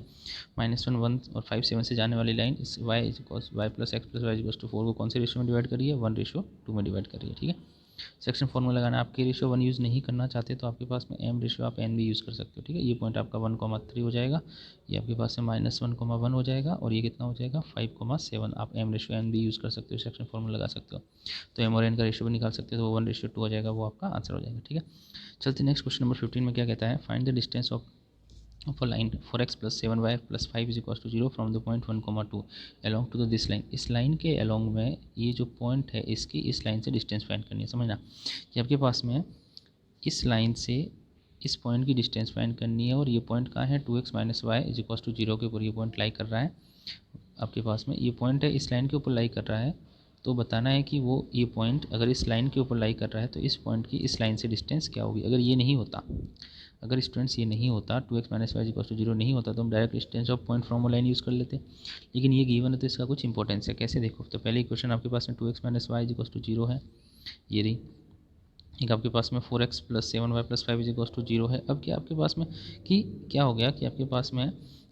[SPEAKER 1] -1 1 और 5 7 से जाने वाली लाइन, इस y plus x plus y equals to 4 को कौन से रेशियो में डिवाइड कर रही है? 1:2 में डिवाइड कर रही है, ठीक है। सेक्शन फॉर्मूला लगाना है। आपके रेशियो 1 यूज़ नहीं करना चाहते तो आपके पास में m रेशियो आप n भी यूज़ कर सकते हो, ठीक है। ये पॉइंट आपका 1,3 हो जाएगा, ये आपके पास में -1,1 हो जाएगा, और ये कितना हो जाएगा? 5,7। आप m रेशियो n भी यूज़ कर सकते हो, सेक्शन फॉर्मूला लगा सकते हो। तो m और n का रेशियो भी निकाल सकते हो, तो 1:2 हो जाएगा, वो आपका आंसर हो जाएगा, ठीक है। चलते नेक्स्ट क्वेश्चन नंबर 15 में क्या कहता है? Find the distance of a line for x plus 7y plus 5 is equals to 0 from the point 1,2 along to the this line। इस लाइन के along में ये जो पॉइंट है इसकी इस लाइन से डिस्टेंस फाइंड करनी है। समझना कि आपके पास में इस लाइन से इस पॉइंट की डिस्टेंस फाइंड करनी है, और ये पॉइंट कहाँ है? 2x minus y is equals to 0 के ऊपर ये पॉइंट लाई कर रहा है, आपके पास में ये पॉइंट है, इस लाइन के ऊपर लाई कर रहा है, तो बताना है कि वो ये पॉइंट अगर इस लाइन के ऊपर लाई कर रहा है तो इस पॉइंट की इस लाइन से डिस्टेंस क्या होगी। अगर ये नहीं होता, अगर स्टूडेंट्स ये नहीं होता 2x - y = 0 नहीं होता तो हम direct distance of point from line use कर लेते, लेकिन ये गिवन है तो इसका कुछ इंपॉर्टेंस है। कैसे देखो, तो पहले इक्वेशन आपके पास में 2x - y = 0 है, ये रही। एक आपके पास में 4x + 7y + 5 = 0 है। अब क्या आपके पास में कि क्या हो गया कि आपके पास में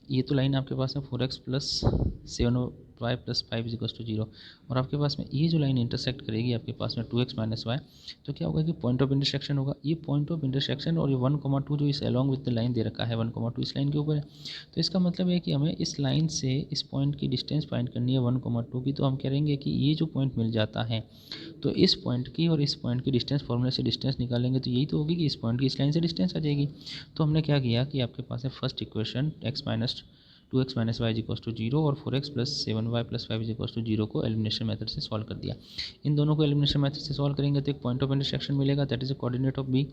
[SPEAKER 1] ये तो लाइन आपके पास में 4x + 7y + 5 = 0, और आपके पास में ये जो लाइन इंटरसेक्ट करेगी आपके पास में 2x - y, तो क्या होगा कि पॉइंट ऑफ इंटरसेक्शन होगा। ये पॉइंट ऑफ इंटरसेक्शन और ये 1,2 जो इस अलॉन्ग विद द लाइन दे रखा है, 1,2 इस लाइन के ऊपर है, तो इसका मतलब है कि हमें इस लाइन से इस पॉइंट की डिस्टेंस फाइंड करनी है 1,2 की। तो हम करेंगे कि ये जो पॉइंट मिल जाता है तो इस पॉइंट की और इस पॉइंट की डिस्टेंस फॉर्मूले से डिस्टेंस निकालेंगे तो यही तो होगी कि इस पॉइंट की इस लाइन से डिस्टेंस आ जाएगी। तो हमने क्या किया कि आपके पास है फर्स्ट इक्वेशन 2x - y = 0 और 4x + 7y + 5 = 0 को एलिमिनेशन मेथड से सॉल्व कर दिया। इन दोनों को एलिमिनेशन मेथड से सॉल्व करेंगे तो एक पॉइंट ऑफ इंटरसेक्शन मिलेगा, that is a coordinate of b।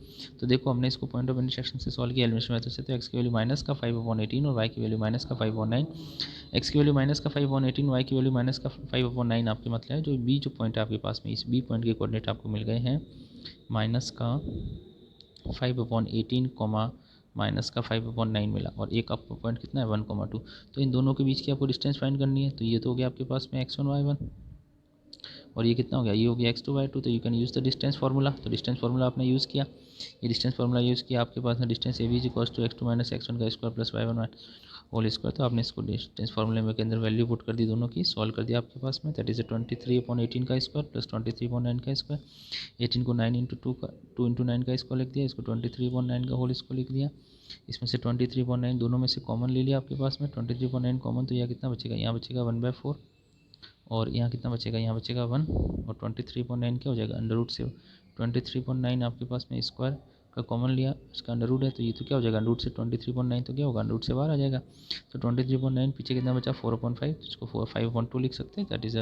[SPEAKER 1] तो देखो हमने इसको पॉइंट ऑफ इंटरसेक्शन से सॉल्व किया एलिमिनेशन मेथड से, तो x की वैल्यू माइनस का 5/18 और y की वैल्यू माइनस का 5/9। x की वैल्यू माइनस का 5/18, y की वैल्यू माइनस का 5/9 आपके मतलब है जो b जो पॉइंट है आपके पास में, इस b पॉइंट के कोऑर्डिनेट आपको मिल गए हैं माइनस का 5/18, माइनस का 5/9 मिला, और एक आपको पॉइंट कितना है 1,2। तो इन दोनों के बीच की आपको डिस्टेंस फाइंड करनी है, तो ये तो हो गया आपके पास में x1 y1, और ये कितना हो गया, ये हो गया x2 y2। तो you can use the distance formula, तो डिस्टेंस फार्मूला आपने यूज़ किया, ये डिस्टेंस फार्मूला यूज़ किया, आपके पास में डिस्टेंस AB = x2 - x1 का square plus y1 whole square. तो आपने इसको डिस्टेंस फार्मूले में के अंदर वैल्यू पुट कर दी, दोनों की सॉल्व कर दिया आपके पास में, दैट इज 23/18 का स्क्वायर प्लस 23/9 का स्क्वायर। 18 को 9 × 2 का 2 × 9 का स्क्वायर लिख दिया, इसको 23/9 का होल स्क्वायर लिख दिया। इसमें से 23/9 दोनों में से कॉमन ले लिया आपके पास में, 23/9 कॉमन, तो यह कितना बचेगा, यहाँ बचेगा 1/4, और यहाँ कितना बचेगा, यहाँ बचेगा 1, और 23/9 क्या हो जाएगा अंडर रूट से 23/9 आपके पास में स्क्वायर का कॉमन लिया, इसका अंडर रूट है, तो ये तो क्या हो जाएगा अंडर रूट से 23/9 तो क्या होगा अंडर रूट से बाहर आ जाएगा। तो 23/9 पीछे कितना बचा 4/5, इसको 5/2 लिख सकते हैं, दैट इज़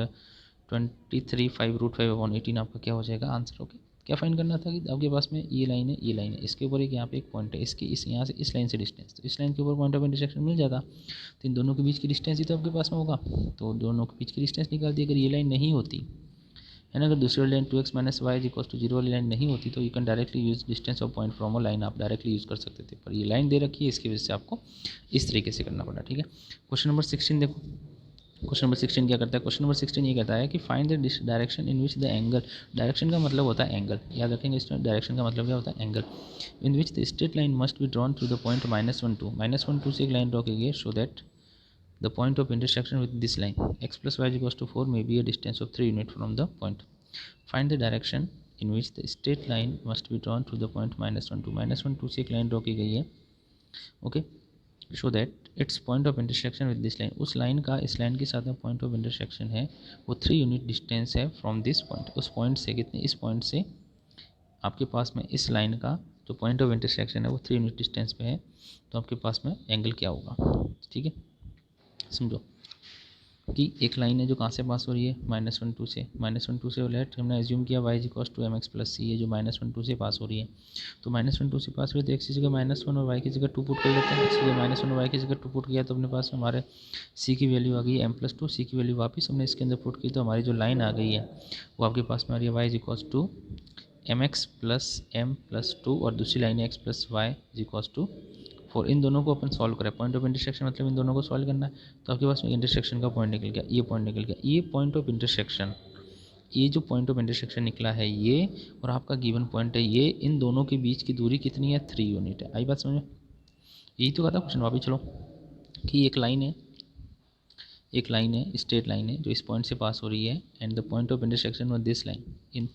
[SPEAKER 1] 23 5√5/18 आपका क्या हो जाएगा आंसर। ओके, क्या फाइंड करना था कि आपके पास में ये लाइन है, ये लाइन है, इसके ऊपर एक यहाँ पे एक पॉइंट है, इसके इस यहाँ से इस लाइन से डिस्टेंस, तो इस लाइन के ऊपर पॉइंट ऑफ इंटरसेक्शन मिल जाता, तो इन दोनों के बीच की डिस्टेंस ही तो आपके पास में होगा, तो दोनों के बीच की डिस्टेंस निकाल दी। अगर ये लाइन नहीं होती है ना, अगर दूसरी वाली लाइन 2x - y = 0 वाली लाइन नहीं होती तो you can directly use distance of point from a line, आप डायरेक्टली यूज़ कर सकते थे, पर ये लाइन दे रखी है इसकी वजह से आपको इस तरीके से करना पड़ा। ठीक है, क्वेश्चन नंबर 16 देखो, क्वेश्चन नंबर 16 क्या करता है, क्वेश्चन नंबर 16 ये कहता है कि find the direction in which the angle, direction का मतलब होता है एंगल, याद रखेंगे इसमें डायरेक्शन का मतलब क्या होता है angle, in which the straight line must be drawn through the point -1 2 -1 2 से एक लाइन ड्रॉ की गई, so that the point of intersection with this line x plus y = 4 may be a distance of 3 unit from the point. Find the direction in which the straight line must be drawn to the point -1 2 -1 2 से एक line draw की गई है, okay, show that it's point of intersection with this line, उस line का इस line के साथ में पॉइंट ऑफ इंटरसेक्शन है वो 3 यूनिट डिस्टेंस है फ्रॉम दिस पॉइंट, उस पॉइंट से कितने, इस पॉइंट से आपके पास में इस लाइन का जो पॉइंट ऑफ इंटरसेक्शन है वो 3 यूनिट डिस्टेंस पे है, तो आपके पास में एंगल क्या होगा। ठीक है, समझो कि एक लाइन है जो कहाँ से पास हो रही है -1 2 से, -1 2 से लेट हमने एज्यूम किया y = mx + c है जो -1 2 से पास हो रही है, तो -1 2 से पास हुई तो x की जगह -1 और y की जगह 2 पुट कर लेते हैं, x की जगह -1 और y की जगह 2 पुट किया तो अपने पास में हमारे c की वैल्यू आ गई है m+2, c की वैल्यू वापस हमने इसके अंदर पुट की तो हमारी जो लाइन आ गई है वो आपके पास में आ रही है y = mx + m+2 और दूसरी लाइन है x + y = 4, इन दोनों को अपन सॉल्व करें, पॉइंट ऑफ इंटरसेक्शन मतलब इन दोनों को सॉल्व करना है, तो आपके पास में इंटरसेक्शन का पॉइंट निकल गया, ये पॉइंट निकल गया, ये पॉइंट ऑफ इंटरसेक्शन, ये जो पॉइंट ऑफ इंटरसेक्शन निकला है ये, और आपका गिवन पॉइंट है ये, इन दोनों के बीच की दूरी कितनी है 3 यूनिट है। आई बात समझ में, यही तो कहा था क्वेश्चन, वापस चलो कि एक लाइन है, एक लाइन है स्ट्रेट लाइन है जो इस पॉइंट से पास हो रही है, and the point of intersection with this line, इन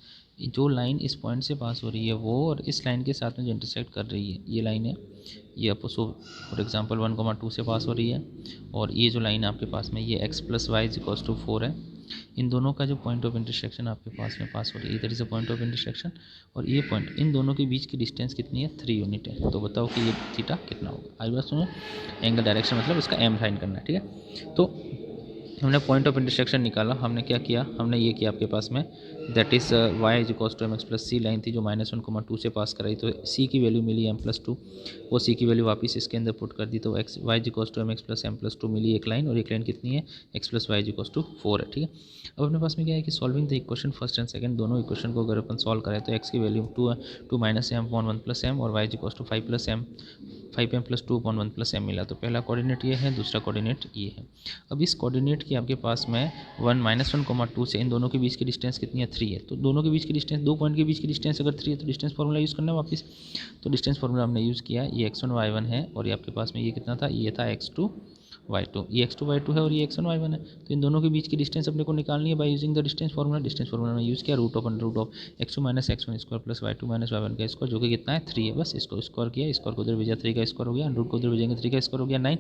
[SPEAKER 1] जो लाइन इस पॉइंट से पास हो रही है वो और इस लाइन के साथ में जो इंटरसेक्ट कर रही है ये लाइन है, ये आपको फॉर एग्जांपल 1,2 से पास हो रही है, और ये जो लाइन आपके पास में ये x + y = 4 है, इन दोनों का जो पॉइंट ऑफ इंटरसेक्शन आपके पास में पास हो रही है, इधर से पॉइंट ऑफ इंटरसेक्शन और ये पॉइंट, इन दोनों के बीच की डिस्टेंस कितनी है 3 यूनिट है, तो बताओ कि ये थीटा कितना होगा। आई बात सुनो, एंगल डायरेक्शन मतलब इसका m फाइंड करना है। ठीक है, तो हमने पॉइंट ऑफ इंटरसेक्शन निकाला, हमने क्या किया, हमने ये किया आपके पास में that is y is equals to m x plus c line थी जो -1,2 से पास कराई, तो सी की वैल्यू मिली m+2, वो सी की वैल्यू वापस इसके अंदर पुट कर दी तो x y is equals to m x plus m+2 मिली एक लाइन, और एक लाइन कितनी है x plus y is equals to 4 है। ठीक है, अब अपने पास में क्या है कि solving the equation first and second, दोनों इक्वेशन को अगर अपन सॉल्व करें तो x की value 2 minus m upon 1 plus m और y is equals to 5m plus 2 upon 1 plus m मिला। तो पहला कोऑर्डिनेट ये है, दूसरा कोऑर्डिनेट ये है। अब इस कोऑर्डिनेट की आपके पास में 1 - 1,2 से इन दोनों के बीच की डिस्टेंस कितनी है 3 है, तो दोनों के बीच की डिस्टेंस, दो पॉइंट के बीच की डिस्टेंस अगर 3 है तो डिस्टेंस फार्मूला यूज़ करना है वापस। तो डिस्टेंस फार्मूला हमने यूज़ किया, ये x1 y1 है और ये आपके पास में ये कितना था, ये था x2 y2, ये x2 y2 है और ये x1 y1 है। तो इन दोनों के बीच की डिस्टेंस अपने को निकालनी है by using the distance formula. Distance formula में यूज़ किया √of x2 minus x1 square plus y2 minus y1 का स्क्वायर, जो कि कितना है 3 है। बस इसको स्क्वायर किया, स्क्वायर को उधर भेजा 3 का स्क्वायर हो गया, रूट को उधर भेजेंगे 3 का स्क्वायर हो गया 9।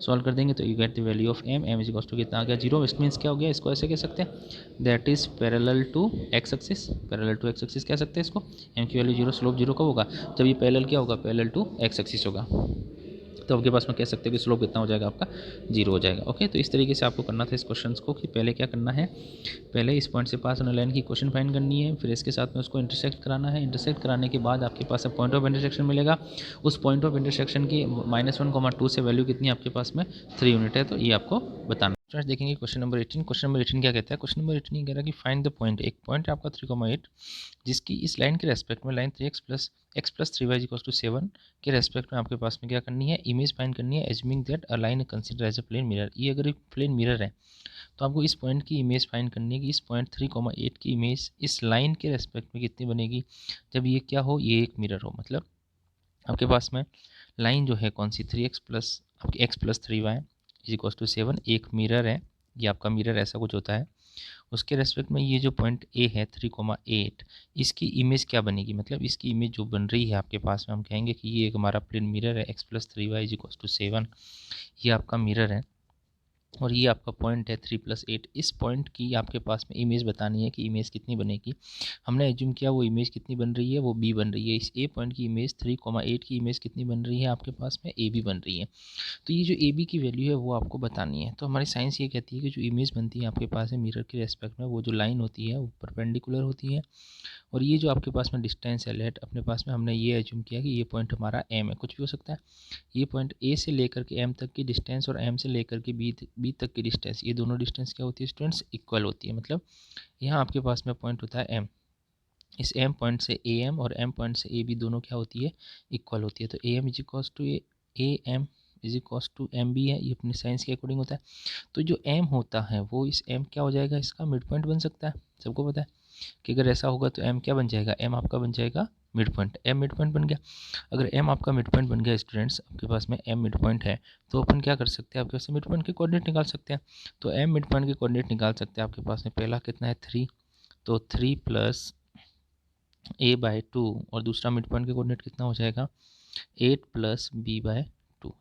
[SPEAKER 1] सॉल्व कर देंगे तो you get the value of m is equals to कितना आ गया 0। इट मीन्स क्या हो गया, इसको ऐसे कह सकते हैं that is parallel to x axis, parallel to x axis कह सकते हैं इसको। m की वैल्यू 0, स्लोप 0 कब होगा, जब ये पैरेलल क्या होगा, पैरेलल टू एक्स एक्सिस होगा। तो आपके पास में कह सकते हैं कि स्लोप कितना हो जाएगा आपका 0 हो जाएगा। ओके, तो इस तरीके से आपको करना था इस क्वेश्चन को कि पहले क्या करना है, पहले इस पॉइंट से पास होने लाइन की इक्वेशन फाइंड करनी है, फिर इसके साथ में उसको इंटरसेक्ट कराना है। इंटरसेक्ट कराने के बाद आपके पास पॉइंट ऑफ इंटरसेक्शन मिलेगा, उस पॉइंट ऑफ इंटरसेक्शन की -1,2 से वैल्यू कितनी आपके पास में 3 यूनिट है, तो ये आपको बताना। स्टूडेंट्स देखेंगे क्वेश्चन नंबर 18। क्वेश्चन नंबर 18 क्या कहता है, क्वेश्चन नंबर 18 ये कह रहा है कि फाइंड द पॉइंट, एक पॉइंट है आपका 3,8 जिसकी इस लाइन के रेस्पेक्ट में line 3x plus 3y equals to 7 के रेस्पेक्ट में आपके पास में क्या करनी है, इमेज फाइंड करनी है assuming that a line consider as a plane mirror. ये अगर एक प्लेन मिरर है तो आपको इस पॉइंट की इमेज फाइंड करनी है कि इस पॉइंट 3,8 की इमेज इस लाइन के रेस्पेक्ट में कितनी बनेगी जब ये क्या हो, ये एक मिरर हो। मतलब आपके पास में लाइन जो है कौन सी 3x प्लस आपकी x plus 3y is equals to 7 एक मिरर है, ये आपका मिरर ऐसा कुछ होता है। उसके रेस्पेक्ट में ये जो पॉइंट ए है 3,8 इसकी इमेज क्या बनेगी, मतलब इसकी इमेज जो बन रही है आपके पास में, हम कहेंगे कि ये एक हमारा प्लेन मिरर है x plus 3y is equals to 7, ये आपका मिरर है और ये आपका पॉइंट है 3+8। इस पॉइंट की आपके पास में इमेज बतानी है कि इमेज कितनी बनेगी। हमने एज्यूम किया वो इमेज कितनी बन रही है, वो बी बन रही है। इस ए पॉइंट की इमेज 3,8 की इमेज कितनी बन रही है आपके पास में, ए बी बन रही है। तो ये जो ए बी की वैल्यू है वो आपको बतानी है। तो हमारी साइंस ये कहती है कि जो इमेज बनती है आपके पास है मिरर के रेस्पेक्ट में, वो जो लाइन होती है वो परपेंडिकुलर होती है और ये जो आपके पास में डिस्टेंस है लेट अपने पास में, हमने ये एज्यूम किया कि ये पॉइंट हमारा एम है, कुछ भी हो सकता है। ये पॉइंट ए से लेकर के एम तक की डिस्टेंस और एम से लेकर के बी तक की डिस्टेंस, ये दोनों डिस्टेंस क्या होती है स्टूडेंट्स, इक्वल होती है। मतलब यहाँ आपके पास में पॉइंट होता है एम, इस एम पॉइंट से ए एम और एम पॉइंट से ए बी दोनों क्या होती है, इक्वल होती है। तो A M is equals to A M is equals to M B है, ये अपनी साइंस के अकॉर्डिंग होता है। तो जो एम होता है वो इस एम क्या हो जाएगा, इसका मिड पॉइंट बन सकता है। सबको पता है कि अगर ऐसा होगा तो एम क्या बन जाएगा, एम आपका बन जाएगा mid point. M mid point बन गया। अगर एम आपका मिड पॉइंट बन गया स्टूडेंट्स, आपके पास में एम मिड पॉइंट है तो अपन क्या कर सकते हैं, आपके पास मिड पॉइंट के कोऑर्डिनेट निकाल सकते हैं। तो एम मिड पॉइंट के कोऑर्डिनेट निकाल सकते हैं। आपके पास में पहला कितना है 3, तो 3 प्लस a/2 और दूसरा मिड पॉइंट के कोऑर्डिनेट कितना हो जाएगा 8 प्लस b/2,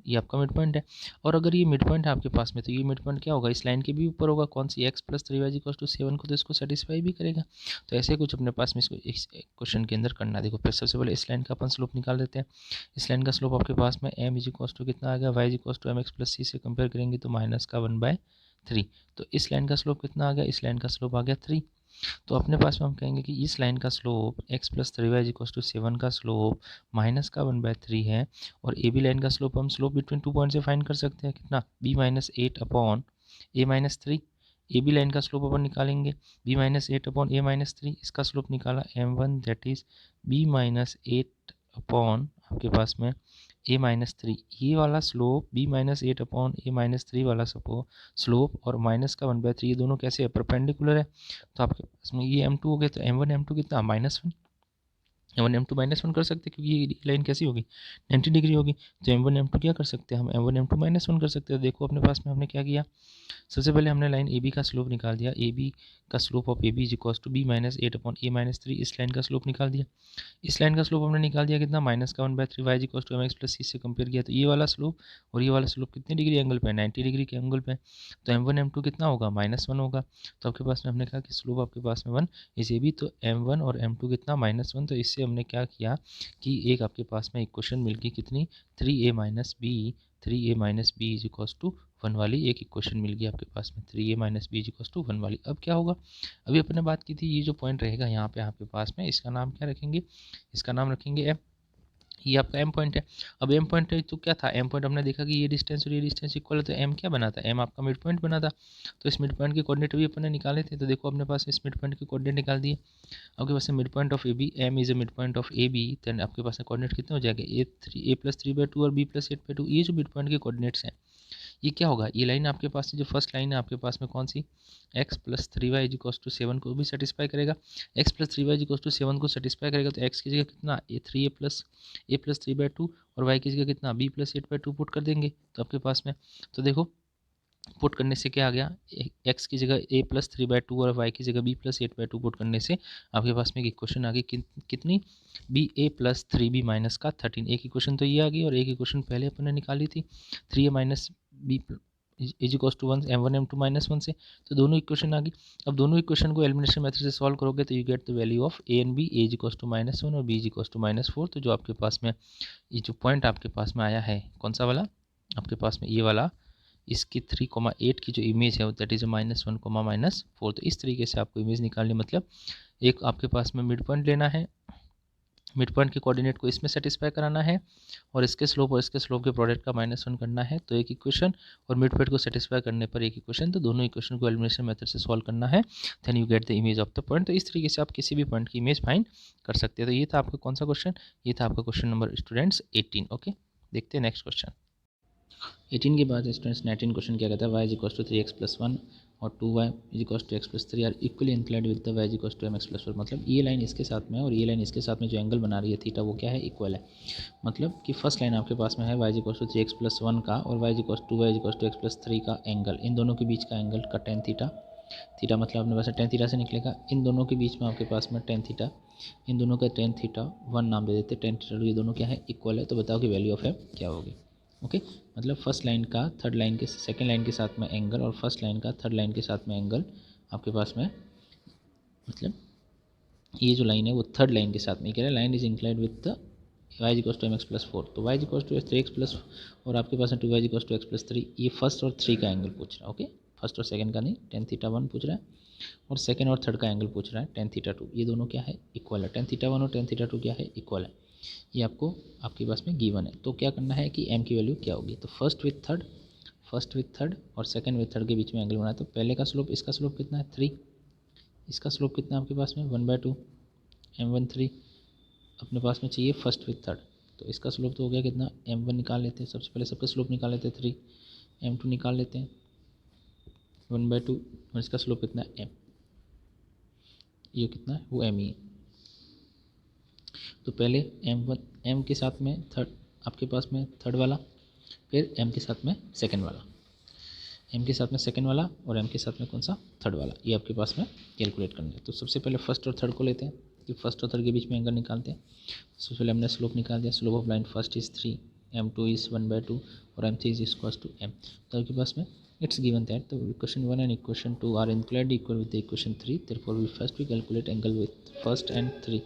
[SPEAKER 1] ये आपका मिड पॉइंट है। और अगर ये मिड पॉइंट है आपके पास में तो ये मिड पॉइंट क्या होगा, इस लाइन के भी ऊपर होगा, कौन सी x plus 3y equals to 7 को, तो इसको सेटिस्फाई भी करेगा। तो ऐसे कुछ अपने पास में इसको इस क्वेश्चन के अंदर करना। देखो फिर सबसे पहले इस लाइन का अपन स्लोप निकाल देते हैं। इस लाइन का स्लोप आपके पास में m इज इक्वल्स टू कितना आ गया, y is equals to mx plus c से कंपेयर करेंगे तो -1/3। तो इस लाइन का स्लोप कितना आ गया, इस लाइन का स्लोप आ गया 3। तो अपने पास में हम कहेंगे कि इस लाइन का slope x plus 3y equals to 7 का स्लोप -1/3 है। और ए बी लाइन का स्लोप हम स्लोप बिटवीन 2 पॉइंट से फाइंड कर सकते हैं कितना, b-8 upon a-3। A B line का स्लोप अपन निकालेंगे b-8 अपॉन a-3, इसका स्लोप निकाला m1 that is b-8 upon आपके पास में a-3। ये वाला स्लोप b-8 अपॉन a-3 वाला स्लोप और -1/3 ये दोनों कैसे है, परपेंडिकुलर है। तो आपके पास में ये m2 हो गया, तो m1 m2 कितना -1, m1 m2 -1 कर सकते हैं क्योंकि ये लाइन कैसी होगी 90 डिग्री होगी। तो m1 m2 क्या कर सकते हैं, हम m1 m2 -1 कर सकते हैं। देखो अपने पास में हमने क्या किया, सबसे पहले हमने लाइन ए बी का स्लोप निकाल दिया। ए बी का slope of A B is equals to b-8 upon a-3, इस लाइन का स्लोप निकाल दिया। इस लाइन का स्लोप हमने निकाल दिया कितना, -1/3, y is equals to mx plus c से कंपेयर किया तो ये वाला स्लोप और ये वाला स्लोप कितने डिग्री एंगल पे है, 90 डिग्री के एंगल पे। तो m1 m2 कितना होगा, -1 होगा। तो आपके पास में हमने कहा कि स्लोप आपके पास में 1 इस ए बी, तो m1 और m2 कितना -1। तो इससे हमने क्या किया कि एक आपके पास में इक्वेशन मिल गई कितनी 3a - b 3a minus b is equals to 1 वाली एक इक्वेशन मिल गई आपके पास में, 3a minus b is equals to 1 वाली। अब क्या होगा, अभी अपने बात की थी, ये जो पॉइंट रहेगा यहाँ पे आपके पास में, इसका नाम क्या रखेंगे, इसका नाम रखेंगे m। ये आपका एम पॉइंट है। अब एम पॉइंट है तो क्या था, एम पॉइंट हमने देखा कि ये डिस्टेंस और ये डिस्टेंस इक्वल है, तो एम क्या बना था, एम आपका मिड पॉइंट बना था। तो इस मिड पॉइंट के कोऑर्डिनेट भी अपन ने निकाले थे, तो देखो अपने पास इस मिड पॉइंट के कोऑर्डिनेट निकाल दिए। आपके पास mid point of A b, m is a mid point of A b, then आपके पास कोऑर्डिनेट कितने हो जाएंगे, ए प्लस 3/2 और बी प्लस 8/2। ये जो मिड पॉइंट के कोऑर्डिनेट्स हैं, ये क्या होगा, ये लाइन आपके पास जो फर्स्ट लाइन है आपके पास में कौन सी, x plus 3y is equals to 7 को भी सेटिस्फाई करेगा। x plus 3y is equals to 7 को सेटिस्फाई करेगा, तो x की जगह कितना, ए प्लस 3/2 और y की जगह कितना, b प्लस 8/2 पुट कर देंगे तो आपके पास में। तो देखो पुट करने से क्या आ गया, x की जगह a प्लस 3/2 और y की जगह b प्लस 8/2 पुट करने से आपके पास में एक इक्वेशन आ गई कितनी, ba प्लस 3b माइनस का 13। एक इक्वेशन तो ये आ गई और एक इक्वेशन पहले अपन ने निकाली थी 3a minus b is equals to 1 m1 m2 minus 1 से, तो दोनों इक्वेशन आ गई। अब दोनों इक्वेशन को एलिमिनेशन मेथड से सॉल्व करोगे तो you get the value of a and b, a is equals to -1 और b इज इक्वल्स टू -4। तो जो आपके पास में ये जो पॉइंट आपके पास में आया है, कौन सा वाला आपके पास में, ये वाला, इसकी 3,8 की जो इमेज है दैट इज़ -1, -4। तो इस तरीके से आपको इमेज निकालनी, मतलब एक आपके पास में मिड पॉइंट लेना है, मिड पॉइंट के कोऑर्डिनेट को इसमें सेटिस्फाई कराना है और इसके स्लोप के प्रोडक्ट का -1 करना है, तो एक इक्वेशन, और मिड पॉइंट को सेटिस्फाई करने पर एक इक्वेशन, तो दोनों इक्वेशन को एलिमिनेशन मेथड से सॉल्व करना है, then you get the image of the point. तो इस तरीके से आप किसी भी पॉइंट की इमेज फाइंड कर सकते हैं। तो ये था आपका कौन सा क्वेश्चन, ये था आपका क्वेश्चन नंबर स्टूडेंट्स 18। ओके, देखते हैं नेक्स्ट क्वेश्चन। 18 के बाद स्टूडेंट्स 19 क्वेश्चन क्या कहता है, y is equals to 3x plus 1 और 2y is equals to x plus 3 are equally inclined with the y is equals to mx plus 4। मतलब ये लाइन इसके साथ में है और ये लाइन इसके साथ में जो एंगल बना रही है थीटा, वो क्या है, इक्वल है। मतलब कि फर्स्ट लाइन आपके पास में है y is equals to 3x plus 1 का और y is equals to y is equals to x plus 3 का एंगल, इन दोनों के बीच का एंगल का टेन थीटा, थीटा मतलब अपने पास टेन थीटा से निकलेगा। इन दोनों के बीच में आपके पास में टेन थीटा, इन दोनों का टेन थीटा 1 नाम दे देते, टेन थीटा ये दोनों क्या है, इक्वल है। तो बताओ कि वैल्यू ऑफ एफ क्या होगी। ओके, मतलब फर्स्ट लाइन का थर्ड लाइन के सेकंड लाइन के साथ में एंगल और फर्स्ट लाइन का थर्ड लाइन के साथ में एंगल आपके पास में, मतलब ये जो लाइन है वो थर्ड लाइन के साथ में कह रहा है, line is inclined with the y is equals to mx plus 4। तो y is equals to 3x plus और आपके पास है 2y is equals to x plus 3। ये फर्स्ट और 3 का एंगल पूछ रहा है। ओके, फर्स्ट और सेकंड का नहीं, टेन थीटा 1 पूछ रहा है और सेकंड और थर्ड का एंगल पूछ रहा है टेन थीटा 2। ये दोनों क्या है, इक्वल है। टेन थीटा 1 और टेन थीटा 2 क्या है, इक्वल है। ये आपको आपके पास में गिवन है। तो क्या करना है कि m की वैल्यू क्या होगी, तो फर्स्ट विथ थर्ड और सेकंड विथ थर्ड के बीच में एंगल बनाया, तो पहले का स्लोप, इसका स्लोप कितना है 3, इसका स्लोप कितना है आपके पास में 1/2 m1 3 अपने पास में चाहिए फर्स्ट विथ थर्ड। तो इसका स्लोप तो हो गया कितना, m1 निकाल लेते हैं, सबसे पहले सबका स्लोप निकाल लेते हैं 3, m2 निकाल लेते हैं 1/2 और इसका स्लोप कितना है m, ये कितना है वो m ही है। तो पहले m के साथ में थर्ड आपके पास में थर्ड वाला, फिर m के साथ में सेकंड वाला, m के साथ में सेकंड वाला और m के साथ में कौन सा, थर्ड वाला, ये आपके पास में कैलकुलेट करना है। तो सबसे पहले फर्स्ट और थर्ड को लेते हैं कि फर्स्ट और थर्ड के बीच में एंगल निकालते हैं। सबसे पहले हमने स्लोप निकाल दिया, slope of line first is 3, m2 is 1/2 और m3 is equals to m। तो आपके पास में it's given that the equation 1 and equation 2 are inclined equal with the equation 3, therefore we first we calculate angle with first and 3।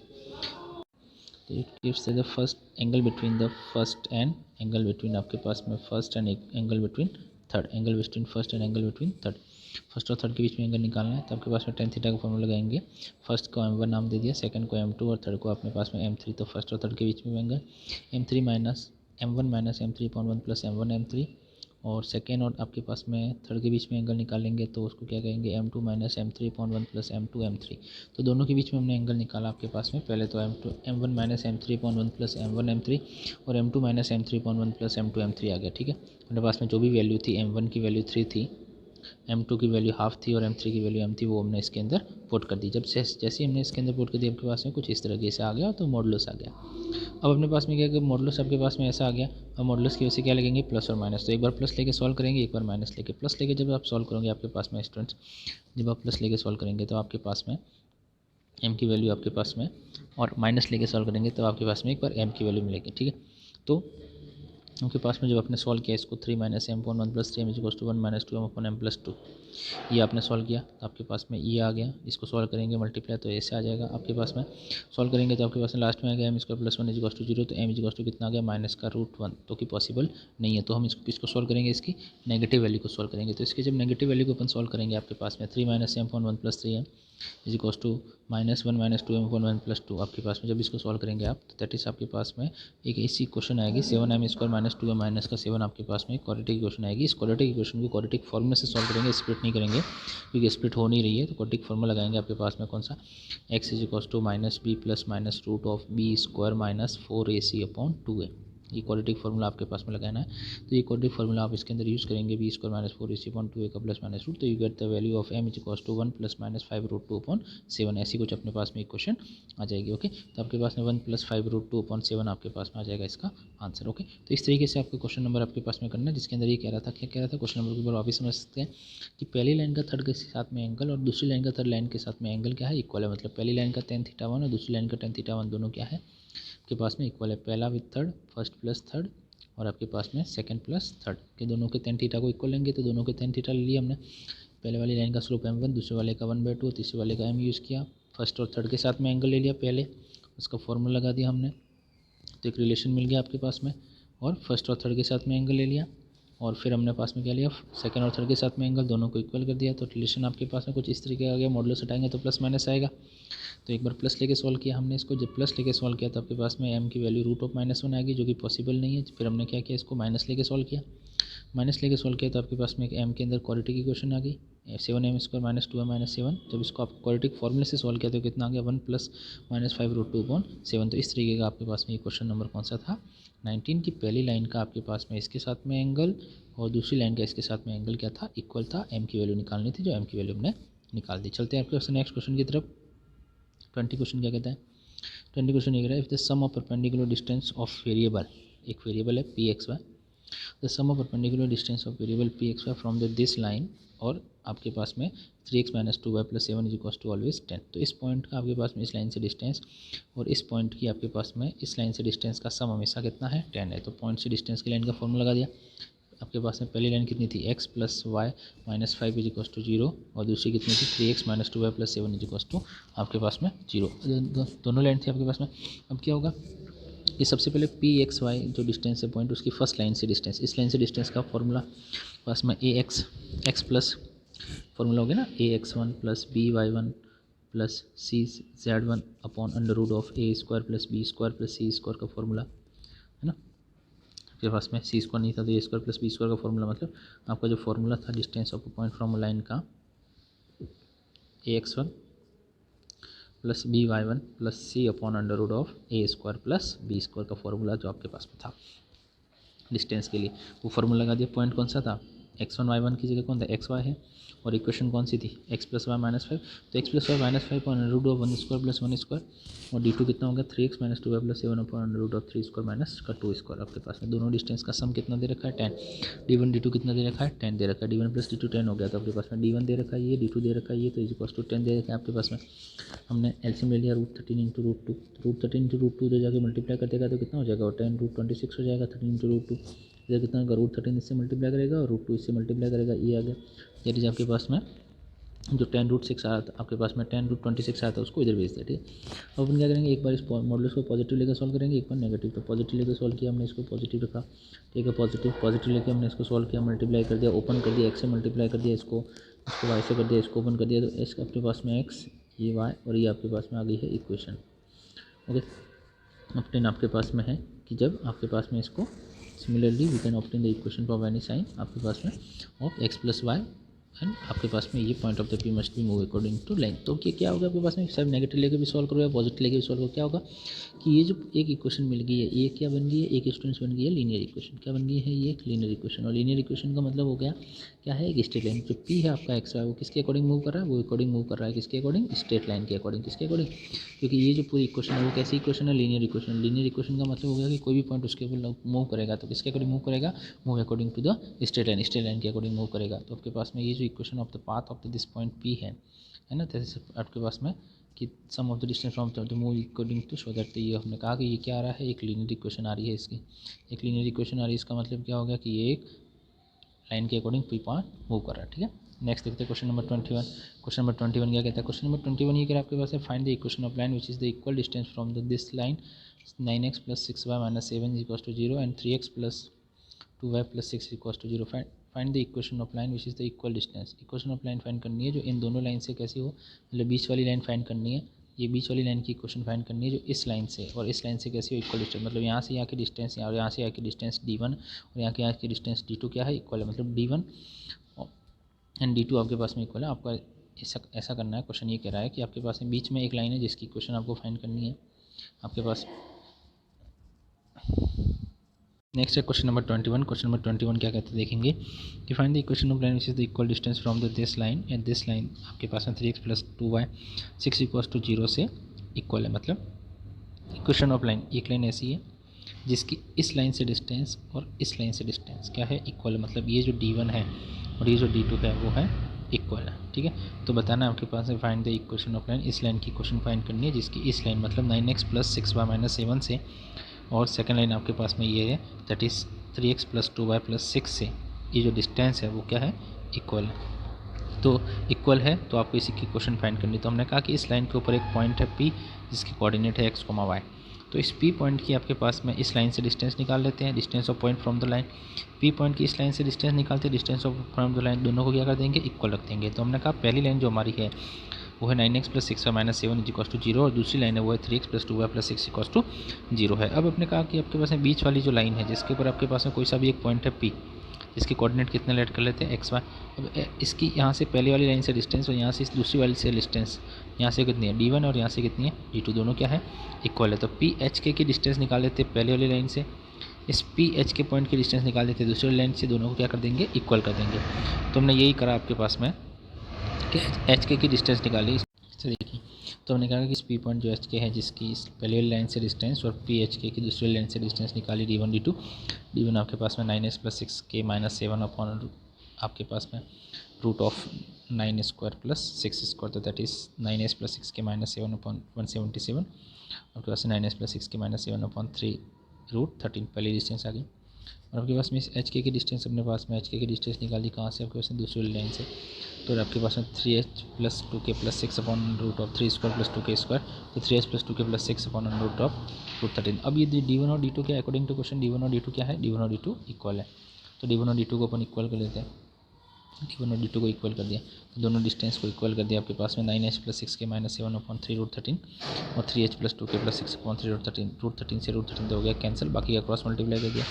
[SPEAKER 1] तो it gives the first angle between the first and angle between आपके पास में first and angle between third, angle between first and angle between third. First और third के बीच में angle निकालना है, तो आपके पास में टेन थीटा का फॉर्मूला लगाएंगे। फर्स्ट को m1 नाम दे दिया, सेकंड को m2 और थर्ड को अपने पास में m3। तो फर्स्ट और थर्ड के बीच में angle m3 minus m1 minus m3/1 plus m1 m3 और सेकेंड और आपके पास में थर्ड के बीच में एंगल निकालेंगे तो उसको क्या कहेंगे m2 minus m3/1 plus m2 m3। तो दोनों के बीच में हमने एंगल निकाला आपके पास में, पहले तो m1 minus m3/1 plus m1 m3 और m2 minus m3/1 plus m2 m3 आ गया। ठीक है, हमारे पास में जो भी वैल्यू थी m1 की वैल्यू 3 थी, m2 की वैल्यू हाफ थी और m3 की वैल्यू m थी, वो हमने इसके अंदर पुट कर दी। जब जैसे ही हमने इसके अंदर पुट कर दी आपके पास में कुछ इस तरीके से आ गया, तो मॉडुलस आ गया। अब अपने पास में क्या है, मॉडुलस आपके पास में ऐसा आ गया। अब मॉडुलस की वजह से क्या लगेंगे, प्लस और माइनस। तो एक बार प्लस लेके सॉल्व करेंगे, एक बार माइनस लेके। प्लस लेके जब आप सॉल्व करोगे आपके पास में स्टूडेंट्स, जब आप प्लस लेके सॉल्व करेंगे तो आपके पास में m की वैल्यू आपके पास में, और माइनस लेके सॉल्व करेंगे तो आपके पास में एक बार m की वैल्यू मिलेगी। ठीक है, तो आपके पास में जब आपने सॉल्व किया इसको 3 minus m upon 1 plus 3 is equal to 1 minus 2 m upon m plus 2, ये आपने सॉल्व किया तो आपके पास में ये आ गया। इसको सॉल्व करेंगे मल्टीप्लाई तो ऐसे आ जाएगा आपके पास में। सॉल्व करेंगे तो आपके पास में लास्ट में आ गया m square plus 1 is equal to 0, तो एम इज इक्वल टू कितना आ गया माइनस का रूट 1, तो कि पॉसिबल नहीं है। तो हम इसको सॉल्व करेंगे, इसकी नेगेटिव वैल्यू को सॉल्व करेंगे। तो इसकी जब नेगेटिव वैल्यू को अपन सॉल्व करेंगे आपके पास में 3 minus m upon 1 plus 3 m is equal to minus 1 minus 2 m upon 1 plus 2, आपके पास में जब इसको सॉल्व करेंगे आप तो दैट इज आपके पास में एक ऐसी क्वेश्चन आएगी 7 m square minus 2 m minus का 7, आपके पास में क्वाड्रेटिक इक्वेशन आएगी। इस क्वाड्रेटिक इक्वेशन को क्वाड्रेटिक फॉर्मूला से सॉल्व करेंगे, स्प्लिट नहीं करेंगे क्योंकि स्प्लिट हो नहीं रही है। तो क्वाड्रेटिक फॉर्मूला लगाएंगे आपके पास में कौन सा, x is equal to minus b plus minus root of b square minus 4ac upon 2a, ये क्वाड्रेटिक फार्मूला आपके पास में लगाना है। तो ये क्वाड्रेटिक फार्मूला आप इसके अंदर यूज़ करेंगे B square minus 4ac upon 2a का प्लस माइनस रूट, तो you get the value of m is equal to 1 plus minus 5 root 2 upon 7, ऐसी कुछ अपने पास में इक्वेशन आ जाएगी। ओके, तो आपके पास में 1 प्लस 5 रूट 2 अपॉन 7 आपके पास में आ जाएगा इसका आंसर। ओके, तो इस तरीके से आपको क्वेश्चन नंबर आपके पास में करना है, जिसके अंदर ये कह रहा था, क्या कह रहा था क्वेश्चन नंबर के ऊपर वापस समझ सकते हैं कि पहली लाइन का थर्ड के साथ में एंगल और दूसरी लाइन का थर्ड लाइन के साथ में एंगल क्या है, इक्वल है। मतलब पहली लाइन का tan थीटा 1 और दूसरी लाइन का tan थीटा 1 दोनों क्या है आपके पास में इक्वल है। पहला with third, first plus third और आपके पास में सेकंड प्लस थर्ड के दोनों के tan थीटा को इक्वल लेंगे, तो दोनों के tan थीटा ले लिया हमने। पहले वाली लाइन का स्लोप m1, दूसरे वाले का 1/2, तीसरे वाले का m यूज़ किया। फर्स्ट और थर्ड के साथ में एंगल ले लिया पहले, उसका फॉर्मूला लगा दिया हमने, तो एक रिलेशन मिल गया आपके पास में। और फर्स्ट और थर्ड के साथ में एंगल ले लिया और फिर हमने पास में क्या लिया, सेकंड और थर्ड के साथ में एंगल, दोनों को इक्वल कर दिया। तो रिलेशन आपके पास में कुछ इस तरीके का आ गया। मॉडुलस हटाएंगे तो प्लस माइनस आएगा, तो एक बार प्लस लेके सॉल्व किया हमने इसको। जब प्लस लेके सॉल्व किया तो आपके पास में m की वैल्यू रूट ऑफ -1 आएगी, जो कि पॉसिबल नहीं है। फिर हमने क्या किया, इसको माइनस लेके सॉल्व किया। माइनस लेके सॉल्व किया तो आपके पास में एक m के अंदर क्वाड्रेटिक इक्वेशन आ गई 7m square minus 2m minus 7। जब इसको आप क्वाड्रेटिक फॉर्मूले से सॉल्व किया तो कितना आ गया 1 प्लस माइनस 5 रूट 2 अपॉन 7। तो इस तरीके का आपके पास में ये क्वेश्चन नंबर कौन सा था, 19 की पहली लाइन का आपके पास में इसके साथ में एंगल और दूसरी लाइन का इसके साथ में एंगल क्या था, इक्वल था। m की वैल्यू निकालनी थी, जो m की वैल्यू हमने निकाल दी। चलते हैं आपके नेक्स्ट क्वेश्चन की तरफ। 20 क्वेश्चन क्या कहता है, 20 क्वेश्चन ये कह रहा है, if the sum of perpendicular distance of variable, एक वेरिएबल है P x y, the sum of perpendicular distance of variable P x y from the this line, और आपके पास में 3x minus 2y plus 7 is equal to always 10। तो इस point का आपके पास में इस लाइन से डिस्टेंस और इस पॉइंट की आपके पास में इस लाइन से डिस्टेंस का सम हमेशा कितना है, 10 है। तो पॉइंट से डिस्टेंस की लाइन का फॉर्मूला लगा दिया। आपके पास में पहली लाइन कितनी थी, x plus y minus 5 is equal to 0, और दूसरी कितनी थी 3x minus 2y plus 7 is equal to आपके पास में 0। दोनों लाइन थी आपके पास में। अब क्या होगा, ये सबसे पहले पी एक्स वाई जो डिस्टेंस है पॉइंट, उसकी फर्स्ट लाइन से डिस्टेंस, इस लाइन से डिस्टेंस का फॉर्मूला पास में ए एक्स प्लस फॉर्मूला हो गया ना, a(x1) plus b(y1) plus c(z1) upon under root of a square plus b square plus c square का फॉर्मूला है ना। आपके पास में c स्क्वायर नहीं था तो a square plus b square का फॉर्मूला, मतलब आपका जो फॉर्मूला था distance of point from line का a(x1) plus b(y1) plus c upon under root of a square plus b square का फॉर्मूला जो आपके पास में था डिस्टेंस के लिए, वो फार्मूला लगा दिया। पॉइंट कौन सा था, x1 y1 की जगह कौन था xy है, और इक्वेशन कौन सी थी x प्लस वाई माइनस 5, तो x plus y minus 5 upon root of 1 square plus 1 square, और d2 कितना होगा 3x minus 2y plus 7 upon root of 3 square minus का 2 स्क्वायर। आपके पास में दोनों डिस्टेंस का सम कितना दे रखा है 10, d1 d2 कितना दे रखा है 10 दे रखा है, d1 प्लस d2 10 हो गया। तो आपके पास में d1 दे रखा है, ये d2 दे रखा है, ये तो इज इक्वल टू 10 दे रखा है आपके पास में। हमने एलसीएम ले लिया √13 इंटू √2, रूट 13 इंटू √2 दे जाके मल्टीप्लाई कर देगा तो कितना हो जाएगा 10 रूट 26 हो जाएगा। 13 इंटू √2 इधर कितना होगा √13 इससे मल्टीप्लाई करेगा और √2 इससे मल्टीप्लाई करेगा, ये आ गया। दैट इज आपके पास में जो 10 रूट 6 आया था आपके पास में 10 रूट 26 आया था उसको इधर भेज दिया। ठीक है, अब अपन क्या करेंगे, एक बार इस मॉडुलस को पॉजिटिव लेकर सॉल्व करेंगे, एक बार नेगेटिव। तो पॉजिटिव लेकर सॉल्व किया हमने, इसको पॉजिटिव रखा, ठीक है, पॉजिटिव लेकर हमने इसको सॉल्व किया, मल्टीप्लाई कर दिया, ओपन कर दिया, एक्स से मल्टीप्लाई कर दिया, इसको वाई से कर दिया, इसको ओपन कर दिया, तो इसका आपके पास में एक्स, ये वाई, और ये आपके पास में आ गई है इक्वेशन। ओके, ऑप्टेन आपके पास में है कि जब आपके पास में इसको similarly we can obtain the equation for any sine आपके पास में of x plus y and आपके पास में ये point of the P must be move according to line. तो क्या होगा आपके पास में, सब नेगेटिव लेके भी सॉल्व करो या पॉजिटिव लेके भी सॉल्व करो, क्या होगा कि ये जो एक इक्वेशन मिल गई है, ये क्या बन गई है, एक स्टूडेंट्स बन गई है लीनियर इक्वेशन। क्या बन गई है, ये एक लीनियर इक्वेशन, और लीनियर इक्वेशन का मतलब हो गया क्या है, एक स्ट्रेट लाइन। जो पी है आपका एक्स है वो किसके अकॉर्डिंग मूव कर रहा है, वो अकॉर्डिंग मूव कर रहा है किसके अकॉर्डिंग, स्ट्रेट लाइन के अकॉर्डिंग। किसके अकॉर्डिंग, क्योंकि ये जो पूरी इक्वेशन है वो कैसी इक्वेशन है, लीनियर इक्वेशन। लीनियर इक्वेशन का मतलब हो गया कि कोई भी पॉइंट उसके ऊपर मूव करेगा तो किसके अकॉर्डिंग मूव करेगा, move according to the straight line के अकॉर्डिंग मूव करेगा। तो आपके पास में ये जो equation of the path of this point p है ना, तो आपके पास में कि sum of the distance from the move according to, so that ये हमने कहा कि ये क्या आ रहा है, एक लीनियर इक्वेशन आ रही है इसकी, एक लीनियर इक्वेशन आ रही है। इसका मतलब क्या हो गया कि ये एक लाइन के अकॉर्डिंग पी पॉइंट मूव कर रहा है, ठीक है। नेक्स्ट देखते हैं क्वेश्चन नंबर 21। क्वेश्चन नंबर 21 क्या कहता है? क्वेश्चन नंबर 21 ये कह रहा है आपके पास है, find the equation of line which is the equal distance from the this line 9x + 6y - 7 = 0 and 3x + 2y + 6 = 0। Find the equation of line which is the equal distance. Equation of line find करनी है जो इन दोनों line से कैसी हो, मतलब बीच वाली line find करनी है। ये बीच वाली लाइन की इक्वेशन फाइंड करनी है जो इस लाइन से और इस लाइन से कैसी हो, इक्वल डिस्टेंस, मतलब यहाँ से यहाँ की डिस्टेंस और यहाँ से यहाँ की डिस्टेंस d1 और यहाँ की डिस्टेंस d2 क्या है, इक्वल है, मतलब d1 एंड d2 आपके पास में इक्वल है। आपका ऐसा करना है। क्वेश्चन ये कह रहा है कि आपके पास में बीच में एक लाइन है जिसकी इक्वेशन आपको फाइंड करनी है आपके पास। नेक्स्ट है क्वेश्चन नंबर 21। क्वेश्चन नंबर 21 क्या कहते हैं देखेंगे कि find the equation of line which is the equal distance from the this line and this line आपके पास में 3x + 2y 6 = 0 से इक्वल है। मतलब इक्वेशन ऑफ लाइन, एक लाइन ऐसी है जिसकी इस लाइन से डिस्टेंस और इस लाइन से डिस्टेंस क्या है, इक्वल है। मतलब ये जो d1 है और ये जो d2 है वो है इक्वल है, ठीक है। तो बताना आपके पास है find the equation of line, इस लाइन की इक्वेशन फाइंड करनी है जिसकी इस लाइन मतलब 9x + 6y - 7 से, और सेकंड लाइन आपके पास में ये है दैट इज़ 3x + 2y + 6 से ये जो डिस्टेंस है वो क्या है, इक्वल है। तो इक्वल है तो आपको इसी की इक्वेशन फाइंड करनी। तो हमने कहा कि इस लाइन के ऊपर एक पॉइंट है P जिसकी कोऑर्डिनेट है x, y। तो इस P पॉइंट की आपके पास में इस लाइन से डिस्टेंस निकाल लेते हैं, distance of point from the line. P point की इस लाइन से डिस्टेंस निकालते हैं, distance of from the line, दोनों को क्या कर देंगे, इक्वल रख देंगे। तो हमने कहा पहली लाइन जो हमारी है वो है 9x + 6y - 7 = 0 और दूसरी लाइन है वो है 3x + 2y + 6 = 0 है। अब आपने कहा कि आपके पास में बीच वाली जो लाइन है जिसके ऊपर आपके पास में कोई सा भी एक पॉइंट है P जिसके कोऑर्डिनेट कितने लेट कर लेते हैं, x y। अब इसकी यहाँ से पहले वाली लाइन से डिस्टेंस और यहाँ से इस दूसरी वाली से डिस्टेंस यहाँ से कितनी है, d1 और यहाँ से कितनी है, d2, दोनों क्या है, इक्वल है। तो पी एच के की डिस्टेंस निकाल लेते हैं पहले वाली लाइन से, इस पी एच के पॉइंट की डिस्टेंस निकाल देते हैं दूसरी लाइन से, दोनों को क्या कर देंगे, इक्वल कर देंगे। तो हमने यही करा आपके पास में कि एच के की डिस्टेंस निकाली। इससे देखिए तो हमने कहा कि इस पी पॉइंट जो एच के है जिसकी इस पहले वाली लाइन से डिस्टेंस और पी एच के की दूसरी लाइन से डिस्टेंस निकाली d1 d2। d1 आपके पास में 9x + 6k - 7 अपॉन आपके पास में √9² + 6², तो that is 9x + 6k - 7 upon 177। आपके पास 9x + 6k - 7 अपॉन 3√13 पहली डिस्टेंस आ गई। और आपके पास में इस एच के की डिस्टेंस अपने पास में एच के की डिस्टेंस निकाली कहाँ से, आपके पास में दूसरी लाइन से। तो आपके पास में 3h + 2k + 6 अपॉन √3² + 2k², तो 3h + 2k + 6 अपॉन √13। अब ये d1 और d2 क्या, अकॉर्डिंग टू क्वेश्चन d1 और d2 क्या है, d1 और d2 इक्वल है। तो d1 और d2 को अपन इक्वल कर लेते हैं, d1 और d2 को इक्वल कर दिया तो दोनों डिस्टेंस को इक्वल कर दिया। आपके पास में 9h + 6k - 7 अपॉन 3√13 और 3h + 2k + 6 अपॉन 3√13, √13 से √13 हो गया कैंसिल, बाकी का क्रॉस मल्टीप्लाई कर दिया।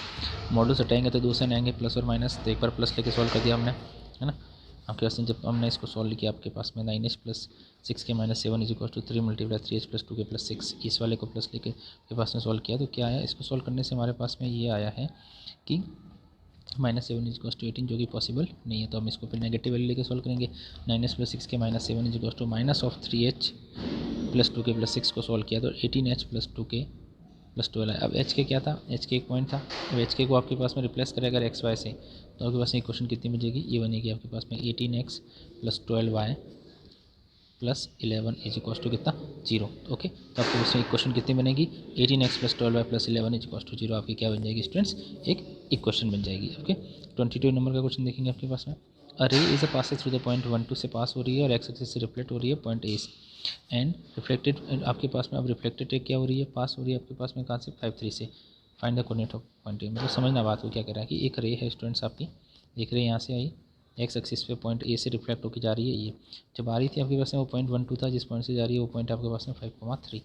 [SPEAKER 1] मॉडल्स हटाएंगे तो दो साइन आएंगे प्लस और माइनस, तो एक बार प्लस लेके सॉल्व कर दिया हमने, है ना। आपके पास में जब हमने इसको सॉल्व किया आपके पास में 9h + 6k - 7 = 3 × 3h + 2k + 6, इस वाले को प्लस लेके आपके पास में सॉल्व किया तो क्या आया, इसको सॉल्व करने से हमारे पास में ये आया है कि -7 = 18, जो कि पॉसिबल नहीं है। तो हम इसको फिर नेगेटिव वैल्यू लेके सॉल्व करेंगे। 9h + 6k - 7 = -3h + 2k + 6 को सॉल्व किया तो 18h + 2k + 12 है। अब एच के क्या था, एच के एक पॉइंट था। अब एच के को आपके पास में रिप्लेस करें अगर एक्स वाई से तो आपके पास में इक्वेशन कितनी बचेगी, ये बनेगी आपके पास में 18x + 12y + 11 = कितना, 0। ओके, तो आपके पास में इक्वेशन कितनी बनेगी, 18x + 12y + 11 = 0। आपकी क्या बन जाएगी स्टूडेंट्स, एक इक्वेशन बन जाएगी। ओके, 22 नंबर का क्वेश्चन देखेंगे आपके पास में। अरे is a Passage through the point 1 2 से पास हो रही है और एक्स एक्सिस से रिफ्लेक्ट हो रही है पॉइंट ए एंड रिफ्लेक्टेड आपके पास में, अब रिफ्लेक्टेड रे क्या हो रही है, पास हो रही है आपके पास में कहाँ से, 5 3 से। Find the coordinate of point A, मतलब समझना बात को क्या कह रहा है कि एक रे है स्टूडेंट्स आपकी, एक रे यहाँ से आई एक्स एक्सिस पे पॉइंट ए से रिफ्लेक्ट होकर जा रही है, ये जब आ रही थी आपके पास में वो पॉइंट 1 2 था, जिस पॉइंट से जा रही है वो पॉइंट आपके पास में 5,3।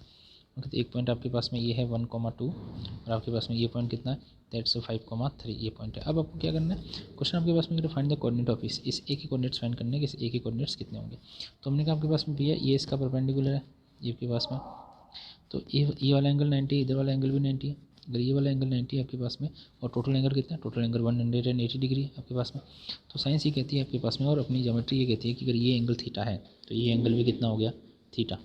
[SPEAKER 1] तो एक पॉइंट आपके पास में ये है 1,2 और आपके पास में ये पॉइंट कितना है, दैट्स 5,3 ये पॉइंट है। अब आपको क्या करना है, क्वेश्चन आपके पास में फाइंड द कोऑर्डिनेट ऑफ इस ए के कोऑर्डिनेट्स फाइंड करने के, इस ए के कोऑर्डिनेट्स कितने होंगे। तो हमने कहा आपके पास में भैया ये इसका परपेंडिकुलर है ये आपके पास में, तो ये वाला एंगल 90, इधर वाला एंगल भी 90 है। अगर ये वाला एंगल 90 है आपके पास में और टोटल एंगल कितना है, टोटल एंगल 180 डिग्री है आपके पास में। तो साइंस ये कहती है आपके पास में और अपनी ज्योमेट्री ये कहती है कि अगर ये एंगल थीटा है तो ये एंगल भी कितना हो गया, थीटा।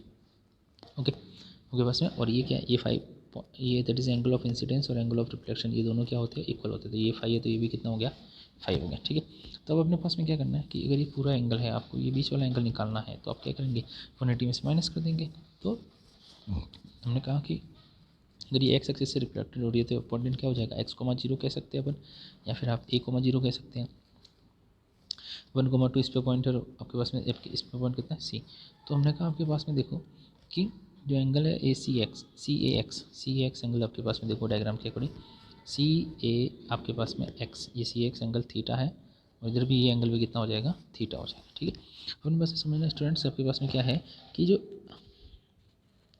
[SPEAKER 1] ओके, आपके पास में, और ये क्या है, ये 5, ये that is angle of incidence और एंगल ऑफ रिफ्लेक्शन, ये दोनों क्या होते हैं, इक्वल होते हैं। तो ये 5 है तो ये भी कितना हो गया, 5 हो गया, ठीक है। तो अब अपने पास में क्या करना है कि अगर ये पूरा एंगल है, आपको ये बीच वाला एंगल निकालना है, तो आप क्या करेंगे 180 में से माइनस कर देंगे। तो हमने कहा कि अगर ये एक्स एक्सिस से रिफ्लेक्टेड हो रही है तो पॉइंट क्या हो जाएगा, एक्स कोमा जीरो कह सकते हैं अपन, या फिर आप ए कोमा जीरो कह सकते हैं। 1,2 इस पे पॉइंट है, आपके पास में इस पे पॉइंट कितना है सी। तो हमने कहा आपके पास में देखो कि जो एंगल है ए सी ए एक्स एंगल आपके पास में देखो डायग्राम के अकॉर्डिंग सी ए आपके पास में एक्स, ये सी एक्स एंगल थीटा है, और इधर भी ये एंगल भी कितना हो जाएगा, थीटा हो जाएगा, ठीक है। अपने पास समझना स्टूडेंट्स, आपके पास में क्या है कि जो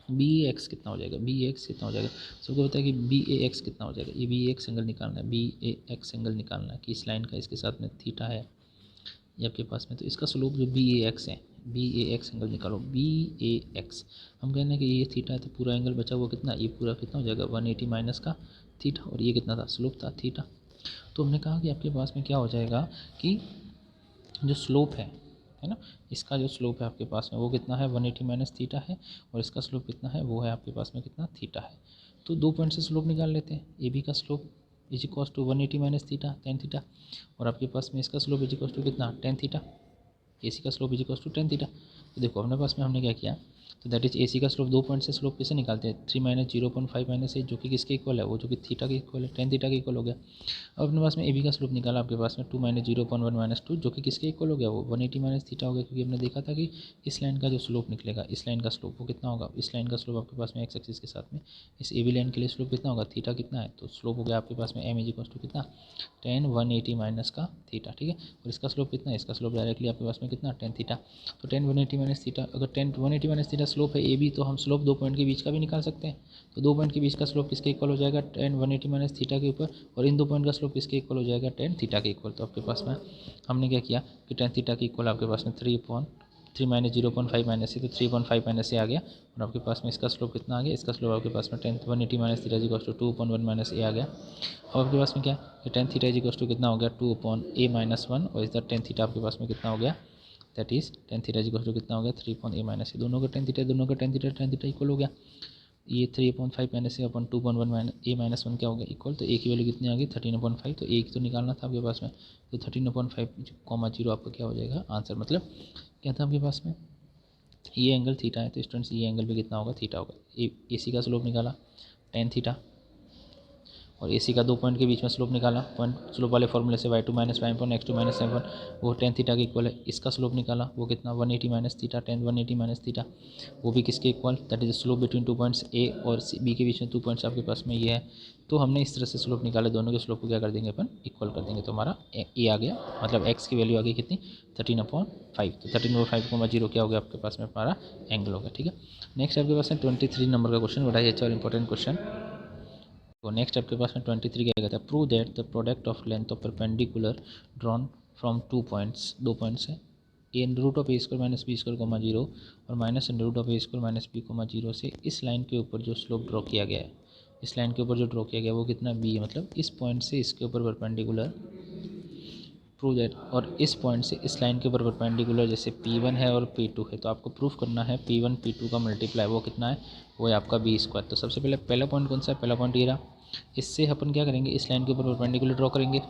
[SPEAKER 1] बी ए एक्स कितना हो जाएगा, बी ए एक्स कितना हो जाएगा, सबको पता है कि बी ए एक्स कितना हो जाएगा, ये बी ए एक्स एंगल निकालना है, बी ए एक्स एंगल निकालना है कि इस लाइन का इसके साथ में थीटा है ये आपके पास में, तो इसका स्लोप जो बी ए एक्स है, बी ए एक्स एंगल निकालो, बी ए एक्स हम कहने हैं कि ये थीटा है, तो पूरा एंगल बचा हुआ कितना, ये पूरा कितना हो जाएगा 180 माइनस का थीटा, और ये कितना था, स्लोप था थीटा। तो हमने कहा कि आपके पास में क्या हो जाएगा कि जो स्लोप है ना, इसका जो स्लोप है आपके पास में वो कितना है 180 माइनस थीटा है, और इसका स्लोप कितना है वो है आपके पास में कितना, थीटा है। तो 2 पॉइंट से स्लोप निकाल लेते हैं, ए बी का slope is equals to 180 minus theta tan theta, और आपके पास में इसका स्लोप इज इक्वल्स टू कितना, टेन थीटा, ए सी का slope is equals to tan theta. तो देखो अपने पास में हमने क्या किया, तो दैट इज ए सी का स्लोप 2 पॉइंट से स्लोप कैसे निकालते हैं, 3 माइनस 0.5 माइनस ए, जो कि किसके इक्वल है, वो जो कि थीटा के इक्वल है, टेन थीटा के इक्वल हो गया। अब अपने पास में ए बी का स्लोप निकाला आपके पास में 2 माइनस 0.1 माइनस 2, जो कि किसके इक्वल हो गया, वो 180 माइनस थीटा हो गया, क्योंकि हमने देखा था कि इस लाइन का जो स्लोप निकलेगा, इस लाइन का स्लोप वो कितना होगा, इस लाइन का स्लोप आपके पास में एक्स एक्सिस के साथ में इस ए बी लाइन के लिए स्लोप कितना होगा, थीटा कितना है, तो स्लोप हो गया आपके पास में एम इज इक्वल टू कितना, टेन 180 माइनस का थीटा, ठीक है। और इसका स्लोप कितना है, इसका स्लोप डायरेक्टली आपके पास में कितना, टेन थीटा। तो टेन 180 माइनस थीटा, अगर टेन 180 माइनस थीटा स्लोप है ए बी, तो हम स्लोप 2 पॉइंट के बीच का भी निकाल सकते हैं। तो 2 पॉइंट के बीच का स्लोप किसके इक्वल हो जाएगा, टेन 180 माइनस थीटा के ऊपर, और इन 2 पॉइंट का स्लोप किसके इक्वल हो जाएगा, टेन थीटा के इक्वल। तो आपके पास में हमने क्या किया कि टेन थीटा के इक्वल आपके पास में 3 माइनस 0.5 माइनस सी, तो 3.5 माइनस से आ गया, और आपके पास में इसका स्लोप कितना आ गया, इसका स्लोप आपके पास में tan 180 minus theta equal to 2/1 minus a आ गया। अब आपके पास में क्या है, टेन थीटा इक्वल टू कितना हो गया 2/a माइनस 1, और इधर टेन थीटा आपके पास में कितना हो गया, that is tan theta equal to कितना हो गया 3/a माइनस ए, दोनों का टेन थीटा इक्वल हो गया। ये 3/5 माइनस ए अपन 2/1 माइनस ए माइनस 1 क्या हो गया इक्वल, तो ए की वैल्यू कितनी आ गई 13/5, तो ए की तो निकालना था आपके पास में, तो 13/5 आपका क्या हो जाएगा आंसर, मतलब क्या था आपके पास में, ये एंगल थीटा है, तो स्टूडेंट्स ये एंगल भी कितना होगा, थीटा होगा। ए सी का स्लोप निकाला टेन थीटा, और ए सी का 2 पॉइंट के बीच में स्लोप निकाला, पॉइंट स्लोप वाले फॉर्मूले से y2 minus y point x2 minus seven, वो टेन थीटा के इक्वल है। इसका स्लोप निकाला वो कितना 180 minus theta, tan 180 minus theta, वो भी किसके equal, that is slope between 2 points A और बी के बीच में 2 पॉइंट्स आपके पास में ये है। तो हमने इस तरह से स्लोप निकाले, दोनों के स्लोप को क्या कर देंगे अपन, इक्वल कर देंगे, तो हमारा ए आ गया, मतलब एक्स की वैल्यू आ गई कितनी 13/5, तो 13/5 क्या हो गया आपके पास में हमारा एंगल हो गया, ठीक है। नेक्स्ट आपके पास में 23 नंबर का क्वेश्चन, बड़ा ही अच्छा और इंपॉर्टेंट क्वेश्चन। तो नेक्स्ट आपके पास में 23 क्या कहता है, prove that the product of length of perpendicular drawn from 2 points, 2 points है, a under root of a square minus b square comma zero, और minus under root of a square minus b comma zero से इस line के ऊपर जो slope draw किया गया है, इस लाइन के ऊपर जो ड्रॉ किया गया है वो कितना बी है, मतलब इस पॉइंट से इसके ऊपर परपेंडिकुलर, प्रूव दैट, और इस पॉइंट से इस लाइन के ऊपर परपेंडिकुलर जैसे P1 है और P2 है, तो आपको प्रूफ करना है P1 P2 का मल्टीप्लाई वो कितना है, वो है आपका बी स्क्वायर। तो सबसे पहले पहला पॉइंट कौन सा है, पहला पॉइंट ये रहा, इससे अपन क्या करेंगे, इस लाइन के ऊपर परपेंडिकुलर ड्रॉ करेंगे,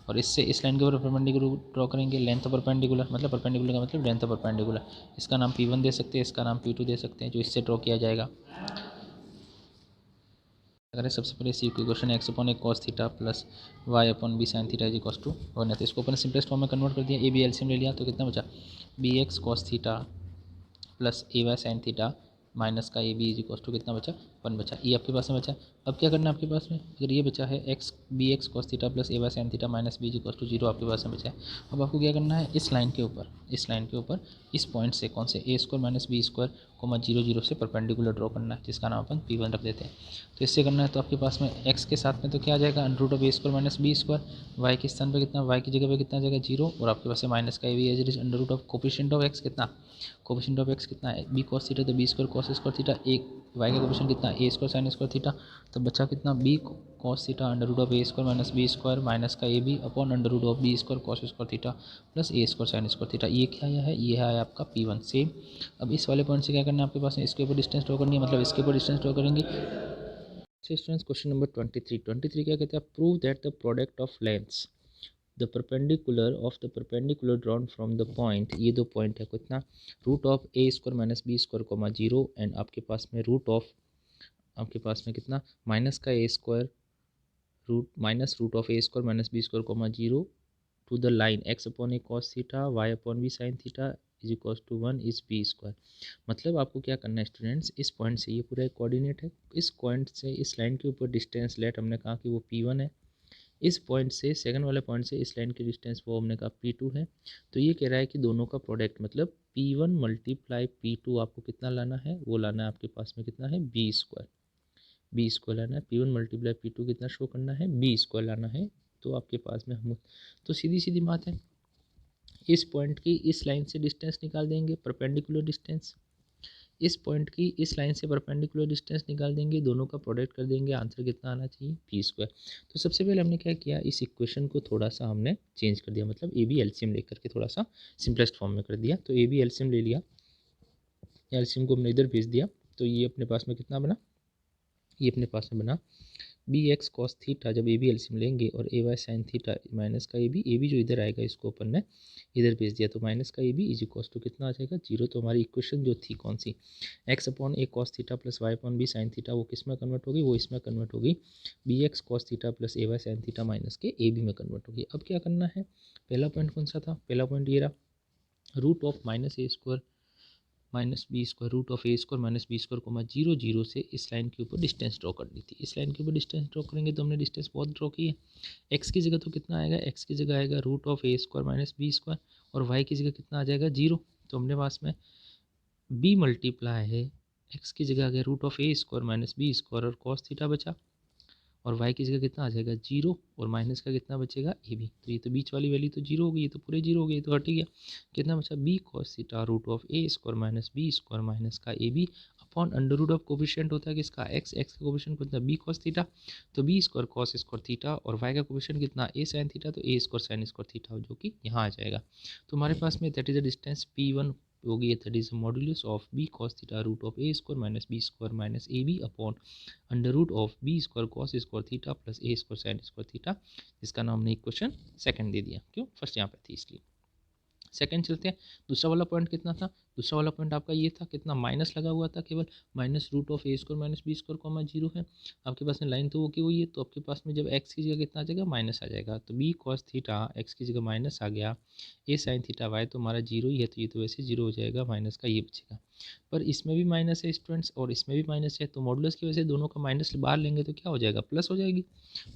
[SPEAKER 1] और इससे इस लाइन के ऊपर परपेंडिकुलर ड्रॉ करेंगे, लेंथ परपेंडिकुलर, मतलब परपेंडिकुलर का मतलब लेंथ परपेंडिकुलर, इसका नाम P1 दे सकते हैं, इसका नाम P2 दे सकते हैं, जो इससे ड्रॉ किया जाएगा। अगर सबसे पहले see question x upon a cos theta plus y upon b sine theta is equals to 1 है, तो इसको अपन सिंपलेस्ट फॉर्म में कन्वर्ट कर दिया, ए बी एलसीएम ले लिया, तो कितना बचा b x cos theta plus a y sine theta minus का a B is equals to कितना बचा 1 बचा, ये आपके पास में बचा। अब क्या करना है आपके पास में, अगर ये बचा है x b x cos theta plus a y sine theta minus b is equals to 0 आपके पास में बचा है। अब आपको क्या करना है, इस लाइन के ऊपर, इस लाइन के ऊपर इस पॉइंट से कौन से a square minus b square comma 0 0 से परपेंडिकुलर ड्रॉ करना है, जिसका नाम अपन P1 रख देते हैं। तो इससे करना है, तो आपके पास में x के साथ में तो क्या आ जाएगा under root of a square minus b square, y के स्थान पर कितना, वाई की जगह पे कितना आ जाएगा 0, और आपके पास में माइनस का a b as under root of coefficient of x कितना, कोफिशिएंट ऑफ x कितना है बी कॉस थीटा, तो b square cos square theta, एक वाई का कोफिशिएंट कितना a square sine square theta, तो बचा कितना b cos theta under root of a square minus b square minus का a b upon under root of b square cos square theta plus a square sine square theta, ये क्या आया है, ये है आपका P1 सेम। अब इस वाले पॉइंट से क्या करना है आपके पास में, इसके ऊपर डिस्टेंस ड्रॉ करनी है, मतलब इसके ऊपर डिस्टेंस ड्रॉ करेंगे। स्टूडेंट्स क्वेश्चन नंबर 23 क्या कहते हैं, prove that the product of lengths the perpendicular drawn from the point, ये दो पॉइंट है कितना, root of a square minus b square comma zero, and आपके पास में रूट ऑफ, आपके पास में कितना माइनस का a square root of a square minus b square comma zero to the line x upon a cos theta y upon b sine theta is equals to 1 is b square. मतलब आपको क्या करना है students, इस point से, ये पूरा एक कोऑर्डिनेट है, इस पॉइंट से इस लाइन के ऊपर डिस्टेंस लेट हमने कहा कि वो P1 है, इस पॉइंट से सेकंड वाले पॉइंट से इस लाइन की डिस्टेंस वो हमने कहा P2 है। तो ये कह रहा है कि दोनों का प्रोडक्ट मतलब P1 मल्टीप्लाई P2 आपको कितना लाना है, वो लाना है आपके पास में कितना है बी स्क्वायर लाना है। P1 मल्टीप्लाई P2 कितना शो करना है बी स्क्वायर लाना है। तो आपके पास में हम, तो सीधी सीधी बात है, इस पॉइंट की इस लाइन से डिस्टेंस निकाल देंगे परपेंडिकुलर डिस्टेंस, इस पॉइंट की इस लाइन से परपेंडिकुलर डिस्टेंस निकाल देंगे, दोनों का प्रोडक्ट कर देंगे, आंसर कितना आना चाहिए बी स्क्वायर। तो सबसे पहले हमने क्या किया, इस इक्वेशन को थोड़ा सा हमने चेंज कर दिया, मतलब ए बी एलसीएम लेकर के थोड़ा सा सिंपलेस्ट फॉर्म में कर दिया। तो ए बी एलसीएम ले लिया, एलसीएम को हमने इधर भेज दिया, तो ये अपने पास में कितना बना, ये अपने पास में बना बी एक्स कॉस थीटा, जब ए बी एलसीएम लेंगे, और ए वाई साइन थीटा माइनस का ए बी जो इधर आएगा इसको अपन ने इधर भेज दिया, तो माइनस का a B is equals to कितना आ जाएगा जीरो। तो हमारी इक्वेशन जो थी कौन सी, x upon a cos theta plus y upon b sine theta, वो किस में कन्वर्ट होगी, वो इसमें कन्वर्ट होगी b x cos theta plus a y sine theta minus के ए बी में कन्वर्ट होगी। अब क्या करना है, पहला पॉइंट कौन सा था, पहला पॉइंट ये रहा, root of minus a square minus b square root of a square minus b square comma zero zero से इस लाइन के ऊपर डिस्टेंस ड्रॉ करनी थी। इस लाइन के ऊपर डिस्टेंस ड्रॉ करेंगे तो हमने डिस्टेंस बहुत ड्रॉ की है, एक्स की जगह तो कितना आएगा, एक्स की जगह आएगा root of a square minus b square, और वाई की जगह कितना आ जाएगा जीरो। तो हमने पास में बी मल्टीप्लाई है, एक्स की जगह आ गया root of a square minus b square और कॉस थीटा बचा, और y की जगह कितना आ जाएगा जीरो, और माइनस का कितना बचेगा ए बी। तो ये तो बीच वाली वैल्यू तो जीरो हो गई, ये तो पूरे जीरो हो गई, तो हट गया, कितना बचा b cos theta root of a square minus b square minus का a b upon under root of coefficient होता है किसका एक्स, एक्स का कोफिशिएंट कितना बी कॉस थीटा, तो b square cos square theta, और वाई का कोफिशिएंट कितना ए साइन थीटा, तो a square sine square theta जो कि यहाँ आ जाएगा। तो हमारे पास में that is the distance P1 होगी, that is modulus of b cos theta root of a square minus b square minus a b upon under root of b square cos square theta plus a square sine square theta, जिसका नाम हमने equation second दे दिया, क्यों first यहाँ पे थी इसलिए। Second चलते हैं, दूसरा वाला पॉइंट कितना था, दूसरा वाला पॉइंट आपका ये था, कितना माइनस लगा हुआ था, केवल minus root of a square minus b square comma zero है, आपके पास में लाइन तो वो की हुई है, तो आपके पास में जब एक्स की जगह कितना आ जाएगा माइनस आ जाएगा, तो बी कॉस थीटा एक्स की जगह माइनस आ गया, ए साइन थीटा वाई तो हमारा जीरो ही है, तो ये तो वैसे जीरो हो जाएगा, माइनस का ये बचेगा, पर इसमें भी माइनस है स्टूडेंट्स और इसमें भी माइनस है, तो मॉडुलस की वजह से दोनों का माइनस बाहर लेंगे तो क्या हो जाएगा प्लस हो जाएगी,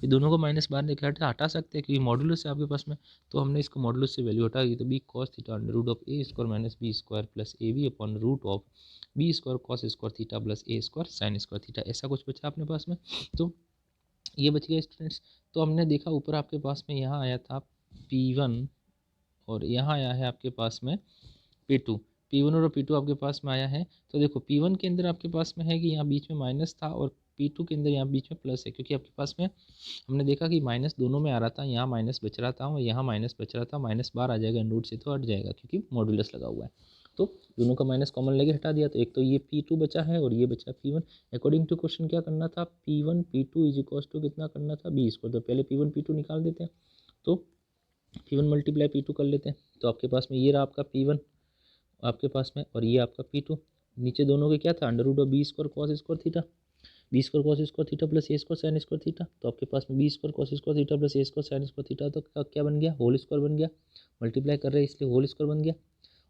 [SPEAKER 1] फिर दोनों को माइनस बाहर निकल हटा सकते हैं क्योंकि मॉडुलस है आपके पास में, तो हमने इसको मॉडुलस से वैल्यू हटा दी, तो b cos theta under root of a square minus b square plus a b upon root of b square cos square theta plus a square sine square theta, ऐसा कुछ बचा अपने पास में। तो ये बच गया स्टूडेंट्स। तो हमने देखा ऊपर आपके पास में यहाँ आया था P1 और यहाँ आया है आपके पास में P2, P1 और P2 आपके पास में आया है। तो देखो P1 के अंदर आपके पास में है कि यहाँ बीच में माइनस था और P2 के अंदर यहाँ बीच में प्लस है, क्योंकि आपके पास में हमने देखा कि माइनस दोनों में आ रहा था, यहाँ माइनस बच रहा था और यहाँ माइनस बच रहा था, माइनस बाहर आ जाएगा रूट से तो हट जाएगा क्योंकि मॉडुलस लगा हुआ है, तो दोनों का माइनस कॉमन लेके हटा दिया, तो एक तो ये P2 बचा है और ये बचा P1। अकॉर्डिंग टू क्वेश्चन क्या करना था, P1 P2 is equal to कितना करना था बी स्क्वायर, तो पहले P1 P2 निकाल देते हैं, तो P1 मल्टीप्लाई P2 कर लेते हैं, तो आपके पास में ये रहा आपका P1 आपके पास में, और ये आपका P2, नीचे दोनों के क्या था under root of b square cos square theta, b square cos square theta plus a square sine square theta, तो आपके पास में b square cos square theta plus a square sine square theta, तो क्या बन गया होल स्क्वायर बन गया, मल्टीप्लाई कर रहे हैं इसलिए होल स्क्वायर बन गया।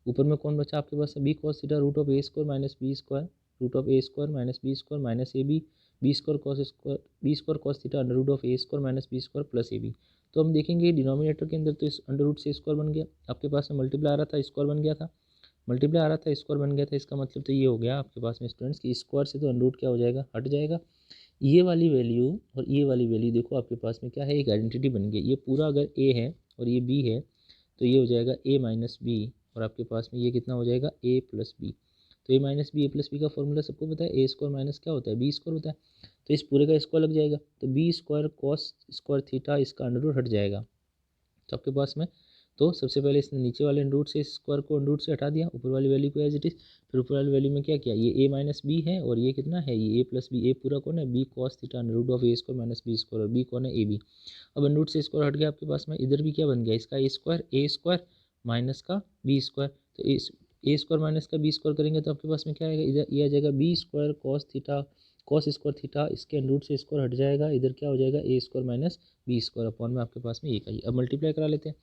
[SPEAKER 1] ऊपर में कौन बचा आपके पास b cos theta root of a square minus b square root of a square minus b square minus a b square cos theta under root of a square minus b square plus a b. तो हम देखेंगे denominator के अंदर तो इस under root से square बन गया, आपके पास में मल्टीप्लाई आ रहा था स्क्वायर बन गया था, मल्टीप्लाई आ रहा था स्क्वायर बन गया था, इसका मतलब तो ये हो गया आपके पास में स्टूडेंट्स कि स्क्वायर से तो अंडर रूट क्या हो जाएगा हट जाएगा, ये वाली वैल्यू और ये वाली वैल्यू देखो आपके पास में क्या है एक आइडेंटिटी बन गई, ये पूरा अगर ए है और ये बी है तो ये हो जाएगा ए माइनस बी, और आपके पास में ये कितना हो जाएगा ए प्लस बी, तो ए माइनस बी ए प्लस बी का फॉर्मूला सबको पता है, ए स्क्वायर माइनस क्या होता है बी स्क्वायर होता है, तो इस पूरे का स्क्वायर लग जाएगा, तो b square cos square theta इसका अंडर रूट हट जाएगा, तो आपके पास में तो सबसे पहले इसने नीचे वाले रूट से स्क्वायर को रूट से हटा दिया, ऊपर वाली वैल्यू को एज इट इज। फिर ऊपर वाली वैल्यू में क्या किया, ये a माइनस बी है और ये कितना है, ये a प्लस बी। ए पूरा कौन है, b cos theta root of a square minus b square, और बी कौन है, ए बी। अब रूट से स्क्वायर हट गया आपके पास में, इधर भी क्या बन गया इसका ए स्क्वायर माइनस का बी स्क्वायर। तो ए स्क्वायर माइनस का बी स्क्वायर करेंगे तो आपके पास में क्या आएगा, इधर ये आ जाएगा b square cos theta cos square theta, इसके रूट से स्क्वायर हट जाएगा, इधर क्या हो जाएगा a square minus b square upon में आपके पास में ये का ये। अब मल्टीप्लाई करा लेते हैं,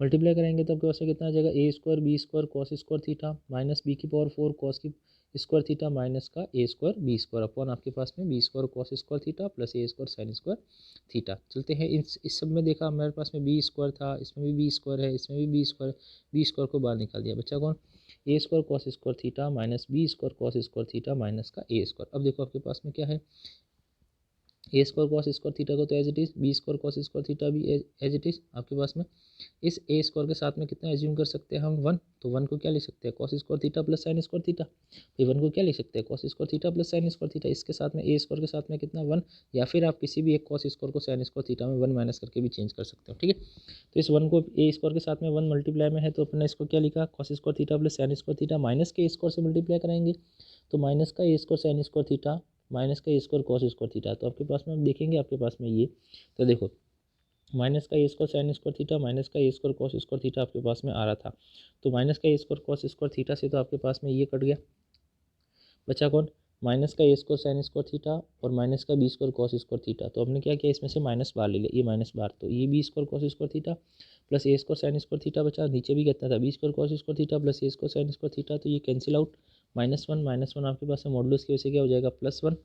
[SPEAKER 1] मल्टीप्लाई करेंगे तो आपके पास में कितना आ जाएगा, a square b square cos square theta minus b की पावर 4 कॉस की स्क्वायर थीटा माइनस का a square b square upon आपके पास में b square cos square theta plus a square sine square theta. चलते हैं इस सब में देखा हमारे पास में बी स्क्वायर था, इसमें भी बी स्क्वायर है, इसमें भी बी स्क्वायर, बी स्क्वायर को बाहर निकाल दिया, बच्चा कौन, a square cos square theta minus b square cos square theta minus का ए स्क्वायर। अब देखो आपके पास में क्या है, a square cos square theta को तो as it is, b square cos square theta भी एज इट इज़ आपके पास में। इस ए स्क्वायर के साथ में कितना एज्यूम कर सकते हैं हम, 1। तो 1 को क्या लिख सकते हैं, cos square theta plus sine square theta. फिर 1 को क्या लिख सकते हैं, cos square theta plus sine square theta. इसके साथ में ए स्क्वायर के साथ में कितना 1, या फिर आप किसी भी एक कॉस स्क्वायर को साइन स्क्वायर थीटा में 1 माइनस करके भी चेंज कर सकते हो, ठीक है। तो इस 1 को ए स्क्वायर के साथ में 1 मल्टीप्लाई में है, तो अपने इसको क्या लिखा, cos square theta plus sine square theta minus के स्क्वायर से मल्टीप्लाई कराएंगे, तो माइनस का a square sine square theta minus का a square cos square theta. तो आपके पास में आप देखेंगे आपके पास में ये, तो देखो माइनस का a square sine square theta minus का a square cos square theta आपके पास में आ रहा था। तो माइनस का a square cos square theta से तो आपके पास में ये कट गया, बचा कौन, माइनस का a square sine square theta और माइनस का b square cos square theta. तो हमने क्या किया, इसमें से माइनस बाहर ले लिया, ये माइनस बाहर, तो ये b square cos square theta plus a square sine square theta बचा। नीचे भी कितना था, b square cos square theta plus a square sine square theta, तो ये कैंसिल आउट, -1 आपके पास में मॉडुलस की वजह से क्या हो जाएगा, +1,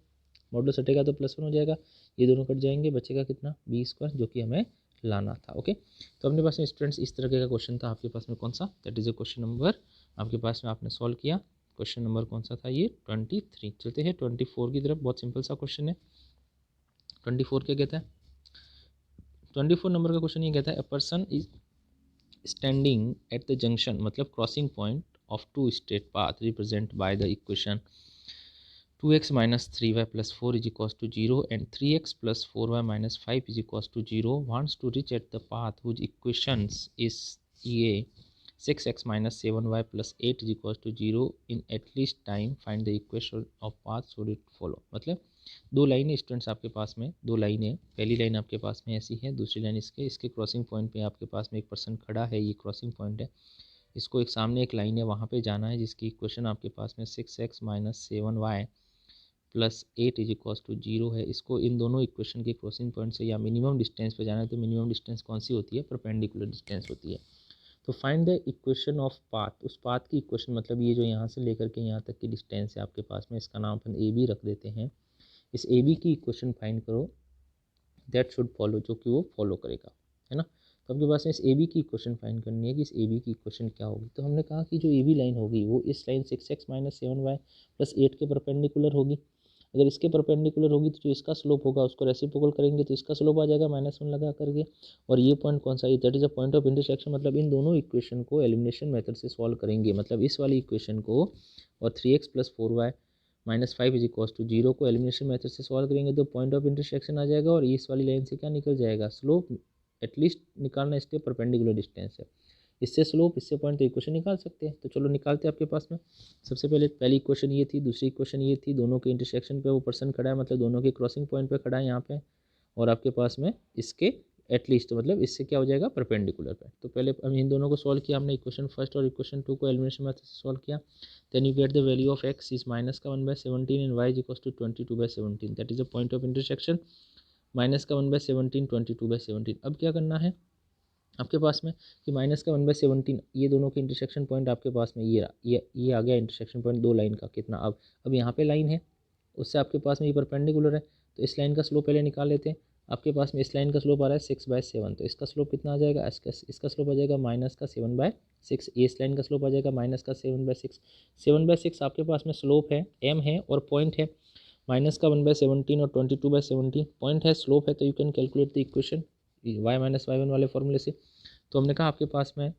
[SPEAKER 1] मॉडुलस हटेगा तो +1 हो जाएगा, ये दोनों कट जाएंगे, बचेगा कितना, बी स्क्वायर, जो कि हमें लाना था। ओके, तो अपने पास में स्टूडेंट्स इस तरह का क्वेश्चन था आपके पास में, कौन सा, that is a question number आपके पास में आपने सॉल्व किया। क्वेश्चन नंबर कौन सा था, ये 23। चलते हैं 24 की तरफ, बहुत सिंपल सा क्वेश्चन है। 24 क्या कहता है, 24 नंबर का क्वेश्चन ये कहता है, a person is standing at the junction, मतलब crossing point of two straight path represent by the equation 2x minus 3y plus 4 is equals to 0 and 3x plus 4y minus 5 is equals to 0 wants to reach at the path whose equations is a 6x minus 7y plus 8 is equals to 0 in at least time find the equation of path should it follow। मतलब दो लाइनें students आपके पास में, दो लाइनें, पहली line आपके पास में ऐसी है, दूसरी लाइन इसके क्रॉसिंग पॉइंट पे आपके पास में एक पर्सन खड़ा है, ये क्रॉसिंग पॉइंट है, इसको एक सामने एक लाइन है वहाँ पे जाना है, जिसकी इक्वेशन आपके पास में 6x minus 7y plus 8 is equals to 0 है। इसको इन दोनों इक्वेशन के क्रॉसिंग पॉइंट से या मिनिमम डिस्टेंस पे जाना है, तो मिनिमम डिस्टेंस कौन सी होती है, परपेंडिकुलर डिस्टेंस होती है। तो find the equation of path, उस पाथ की इक्वेशन, मतलब ये जो यहाँ से लेकर के यहाँ तक की डिस्टेंस है आपके पास में, इसका नाम अपन ए बी रख देते हैं। इस ए बी की इक्वेशन फाइंड करो, दैट शुड फॉलो, जो कि वो फॉलो करेगा, है ना। तो आपके पास में इस ए बी की इक्वेशन फाइंड करनी है कि इस ए बी की इक्वेशन क्या होगी। तो हमने कहा कि जो ए बी लाइन होगी वो इस line 6x minus 7y plus 8 के परपेंडिकुलर होगी। अगर इसके परपेंडिकुलर होगी तो जो इसका स्लोप होगा उसको रेसिप्रोकल करेंगे तो इसका स्लोप आ जाएगा -1 लगा करके। और ये पॉइंट कौन सा है, that is a point of intersection, मतलब इन दोनों इक्वेशन को एलिमिनेशन मेथड से सॉल्व करेंगे। मतलब इस वाली इक्वेशन को और 3x plus 4y minus 5 is equals to 0 को एलिमिनेशन मेथड से सॉल्व करेंगे तो पॉइंट ऑफ इंटरसेक्शन आ जाएगा, और इस वाली लाइन से क्या निकल जाएगा, स्लोप एटलीस्ट निकालना, इसके परपेंडिकुलर डिस्टेंस है, इससे स्लोप इससे पॉइंट, तो इक्वेशन निकाल सकते हैं। तो चलो निकालते हैं आपके पास में। सबसे पहले पहली इक्वेशन ये थी, दूसरी इक्वेशन ये थी, दोनों के इंटरसेक्शन पे वो पर्सन खड़ा है, मतलब दोनों के क्रॉसिंग पॉइंट पे खड़ा है यहाँ पे, और आपके पास में इसके एटलीस्ट, मतलब इससे क्या हो जाएगा, परपेंडिकुलर पे। तो पहले हम इन दोनों को सॉल्व किया हमने, इक्वेशन फर्स्ट और इक्वेशन 2 को एलिमिनेशन मेथड से सॉल्व किया। Then you get the value of x is minus का 1/17 and y is equals to 22/17, that is a point of intersection, minus का 1/17 22/17। अब क्या करना है आपके पास में कि माइनस का 1/17, ये दोनों के इंटरसेक्शन पॉइंट आपके पास में ये आ गया इंटरसेक्शन पॉइंट दो लाइन का, कितना, अब यहाँ पे लाइन है, उससे आपके पास में ये परपेंडिकुलर है, तो इस लाइन का स्लोप पहले निकाल लेते हैं। आपके पास में इस लाइन का स्लोप आ रहा है 6/7, तो इसका स्लोप कितना आ जाएगा, इसका स्लोप आ जाएगा माइनस का 7/6, इस लाइन का स्लोप आ जाएगा माइनस का 7/6। 7/6 आपके पास में स्लोप है, m है और पॉइंट है, माइनस का 1/17 और 22/17 पॉइंट है, स्लोप है, तो you can calculate the equation y minus y1 वाले फॉर्मूले से। तो हमने कहा आपके पास में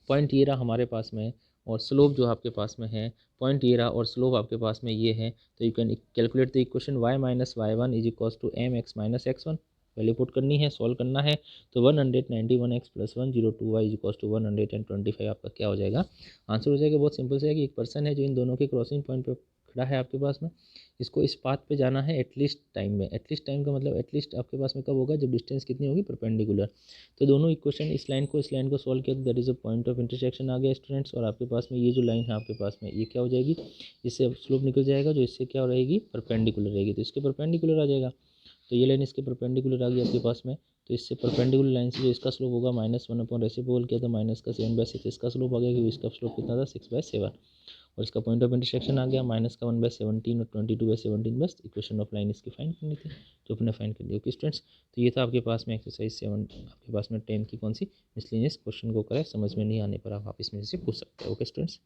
[SPEAKER 1] पॉइंट ये रहा हमारे पास में, और स्लोप जो आपके पास में है, पॉइंट ये रहा और स्लोप आपके पास में ये है, तो you can calculate the equation y minus y1 is equals to mx minus x1, value put करनी है, सॉल्व करना है। तो 191x + 102y = 125 आपका क्या हो जाएगा, आंसर हो जाएगा। बहुत सिंपल से है कि एक पर्सन है जो इन दोनों के क्रॉसिंग पॉइंट पे खड़ा है आपके पास में, इसको इस पाथ पे जाना है एटलीस्ट टाइम में। एटलीस्ट टाइम का मतलब एटलीस्ट आपके पास में कब होगा, जब डिस्टेंस कितनी होगी, परपेंडिकुलर। तो दोनों इक्वेशन इस लाइन को सॉल्व किया तो that is a point of intersection आ गया स्टूडेंट्स। और आपके पास में ये जो लाइन है आपके पास में ये क्या हो जाएगी, इससे अब स्लोप निकल जाएगा जो इससे क्या रहेगी, परपेंडिकुलर रहेगी, तो इसके परपेंडिकुलर आ जाएगा। तो ये लाइन इसके परपेंडिकुलर आ गई आपके पास में। तो इससे परपेंडिकुलर लाइन से जो इसका स्लोप होगा -1 अपॉन रेसिप्रोकल किया था -7/6 इसका स्लोप आ गया, क्योंकि इसका स्लोप कितना था 6/7। और इसका पॉइंट ऑफ इंटरसेक्शन आ गया -1/17 और 22/17। बस इक्वेशन ऑफ लाइन इसकी फाइंड करनी थी, जो अपने फाइंड कर दी। ओके स्टूडेंट्स, तो ये था आपके पास में एक्सरसाइज 7 आपके पास में 10 की कौन सी मिसलेनियस क्वेश्चन को करें। समझ में नहीं आने पर आप वापस में से पूछ सकते हैं। Okay students.